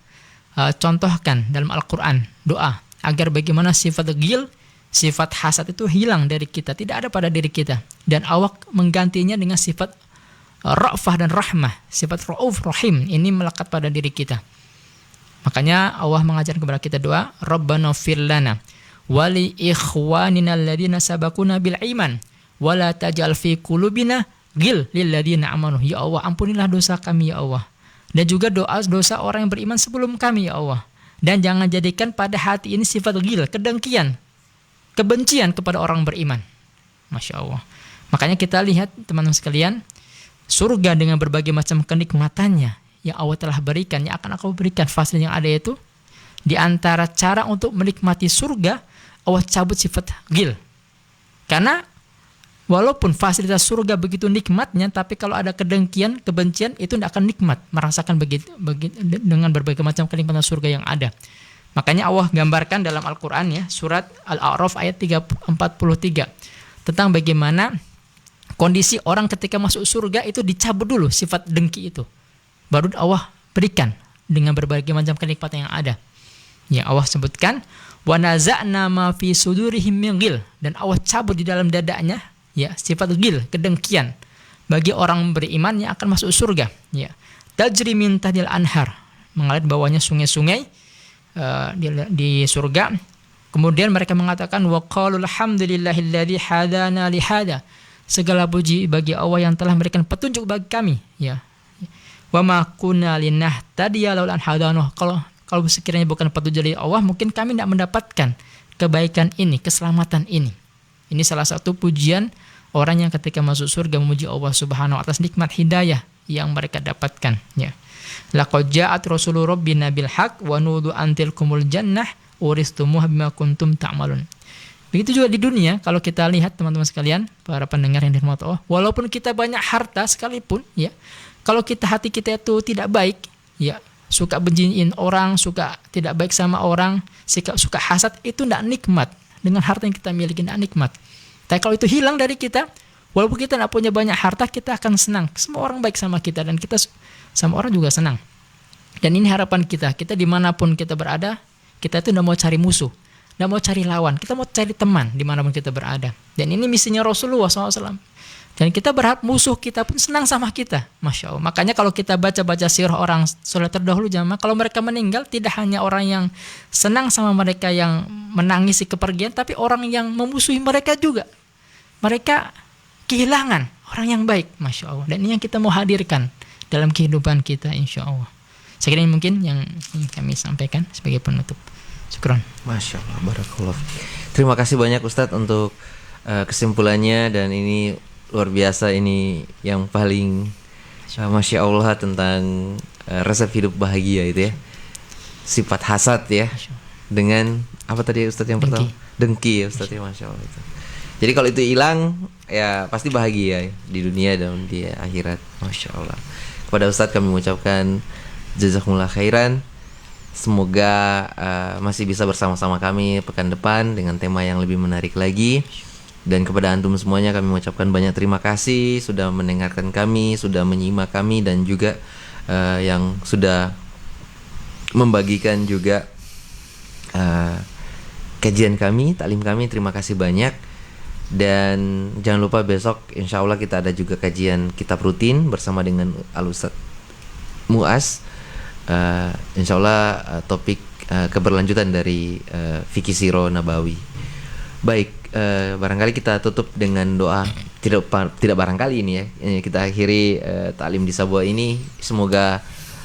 contohkan dalam Al-Qur'an, doa agar bagaimana sifat ghil, sifat hasad itu hilang dari kita, tidak ada pada diri kita, dan Allah menggantinya dengan sifat ra'fah dan rahmah, sifat rauf rahim, ini melekat pada diri kita. Makanya Allah mengajar kepada kita doa, Rabbana fir lana wa li ikhwanina alladziina sabaquna bil iman wa la taj'al fi qulubina ghil lil ladziina amanu. Ya Allah, ampunilah dosa kami ya Allah, dan juga dosa orang yang beriman sebelum kami ya Allah, dan jangan jadikan pada hati ini sifat ghil, kedengkian, kebencian kepada orang beriman. Masya Allah. Makanya kita lihat teman-teman sekalian, surga dengan berbagai macam kenikmatannya yang Allah telah berikan, yang akan aku berikan, fasilitas yang ada itu, di antara cara untuk menikmati surga, Allah cabut sifat ghil. Karena walaupun fasilitas surga begitu nikmatnya, tapi kalau ada kedengkian, kebencian, itu tidak akan nikmat, merasakan begitu dengan berbagai macam kenikmatan surga yang ada. Makanya Allah gambarkan dalam Al-Quran, ya, surat Al-A'raf ayat 43, tentang bagaimana kondisi orang ketika masuk surga itu dicabut dulu sifat dengki itu, baru Allah berikan dengan berbagai macam kenikmatan yang ada. Ya, Allah sebutkan wa naza'na ma fi sudurihim min ghil, dan Allah cabut di dalam dadanya, ya, sifat ghil, kedengkian bagi orang beriman yang akan masuk surga, ya. Tajri min tahdil anhar, mengalir bawahnya sungai-sungai di surga. Kemudian mereka mengatakan wa qalu alhamdulillahilladzi hadana li hada, segala puji bagi Allah yang telah memberikan petunjuk bagi kami, ya. Wa ma kunna linahtadiya laula an hadana, kalau sekiranya bukan petunjuk dari Allah, mungkin kami tidak mendapatkan kebaikan ini, keselamatan ini. Ini salah satu pujian orang yang ketika masuk surga memuji Allah Subhanahu wa taala atas nikmat hidayah yang mereka dapatkan, ya. Laqad ja'at rasulur rabbina bil haqq wa nudu antil kumul jannah uristumuha bima kuntum ta'malun. Begitu juga di dunia, kalau kita lihat teman-teman sekalian, para pendengar yang dirahmati Allah, walaupun kita banyak harta sekalipun, ya, kalau hati kita itu tidak baik, ya, suka benciin orang, suka tidak baik sama orang, suka hasad, itu tidak nikmat. Dengan harta yang kita miliki tidak nikmat. Tapi kalau itu hilang dari kita, walaupun kita tidak punya banyak harta, kita akan senang. Semua orang baik sama kita, dan kita sama orang juga senang. Dan ini harapan kita dimanapun kita berada, kita itu tidak mau cari musuh, tidak mau cari lawan, kita mau cari teman dimanapun kita berada. Dan ini misinya Rasulullah SAW. Dan kita berharap musuh kita pun senang sama kita, Masya Allah. Makanya kalau kita baca-baca sirah orang soleh terdahulu jamaah, kalau mereka meninggal, tidak hanya orang yang senang sama mereka yang menangisi kepergian, tapi orang yang memusuhi mereka juga. Mereka kehilangan orang yang baik, Masya Allah. Dan ini yang kita mau hadirkan dalam kehidupan kita, insya Allah. Saya kira ini mungkin yang kami sampaikan sebagai penutup. Syukron. Masya Allah, barakallah. Terima kasih banyak Ustadz untuk kesimpulannya, dan ini luar biasa, ini yang paling Masya Allah tentang resep hidup bahagia itu, ya. Sifat hasad, ya, dengan apa tadi Ustadz yang pertama? Dengki, ya Ustadz, ya, Masya Allah itu. Jadi kalau itu hilang, ya pasti bahagia, ya, di dunia dan di akhirat. Masya Allah. Kepada Ustadz kami mengucapkan jazakumullah khairan. Semoga masih bisa bersama-sama kami pekan depan dengan tema yang lebih menarik lagi. Dan kepada antum semuanya kami mengucapkan banyak terima kasih sudah mendengarkan kami, sudah menyimak kami, dan juga yang sudah membagikan juga kajian kami, taklim kami. Terima kasih banyak. Dan jangan lupa besok insya Allah kita ada juga kajian kitab rutin bersama dengan Al-Ustadz Mu'az. Insya Allah topik keberlanjutan dari Fikih Siro Nabawi. Baik, barangkali kita tutup dengan doa. Tidak barangkali ini ya. Kita akhiri taklim di Sabua ini. Semoga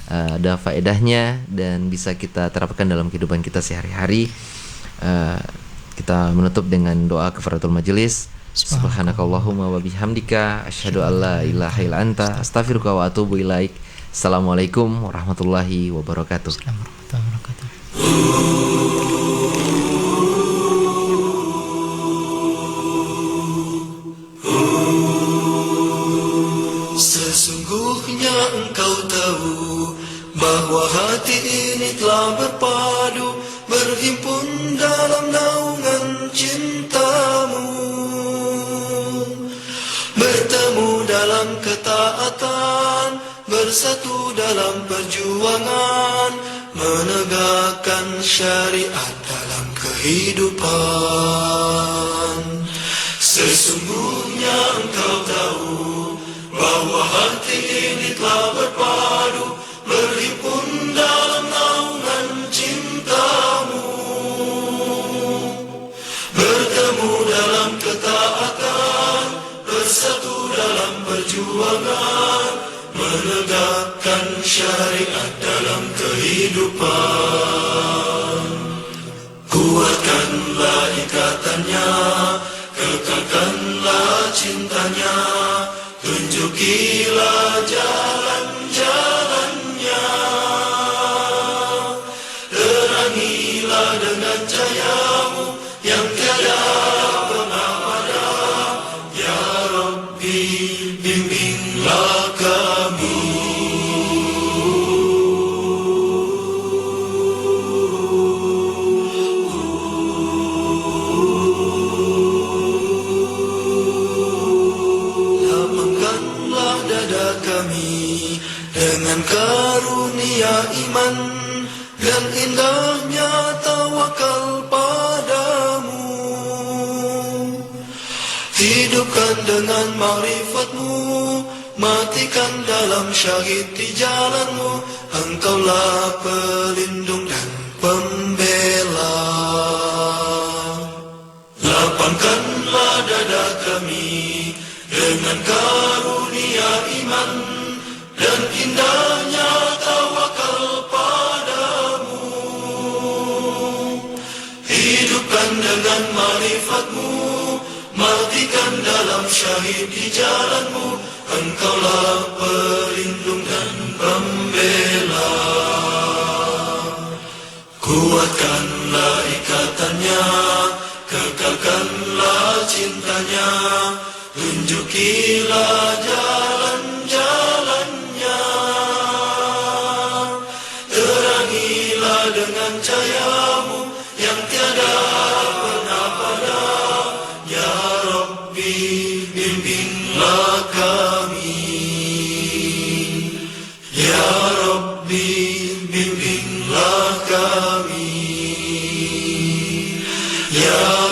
ada faedahnya dan bisa kita terapkan dalam kehidupan kita sehari-hari. Kita menutup dengan doa kafaratul majelis. Subhanakallahumma wa bihamdika asyhadu an la ilaha illa anta astaghfiruka wa atubu ilaik. Assalamualaikum warahmatullahi wabarakatuh. Assalamualaikum warahmatullahi wabarakatuh. Sesungguhnya engkau tahu bahwa hati ini telah berpadu, berhimpun dalam naungan cintamu, bertemu dalam ketaatan, bersatu dalam perjuangan, menegakkan syariat dalam kehidupan. Sesungguhnya engkau tahu bahwa hati ini telah berpadu, berhimpun dalam naungan cintamu, bertemu dalam ketaatan, bersatu dalam perjuangan, menegakkan syariat dalam kehidupan. Kuatkanlah ikatannya, kekalkanlah cintanya, tunjukilah jalan-jalannya, terangilah dengan cahayamu yang tiada pernah padam. Ya Rabbi, bimbinglah kami. Lapangkanlah dada kami dengan karunia iman dan indahnya tawakal padamu. Hidupkan dengan ma'rifatmu, matikan dalam syahid di jalanmu. Engkaulah pelindung dan pembela. Lapangkanlah dada kami dengan karunia iman dan indahnya tawakal padamu. Hidupkan dengan ma'rifatmu, matikan dalam syahid di jalanmu. Engkaulah pelindung dan pembela. Kuatkanlah ikatannya, kekalkanlah cintanya, tunjukilah jalan-jalannya, terangilah dengan cahayamu yang tiada pernah padam. Ya Rabbi, bimbinglah kami. Ya Rabbi, bimbinglah kami. Ya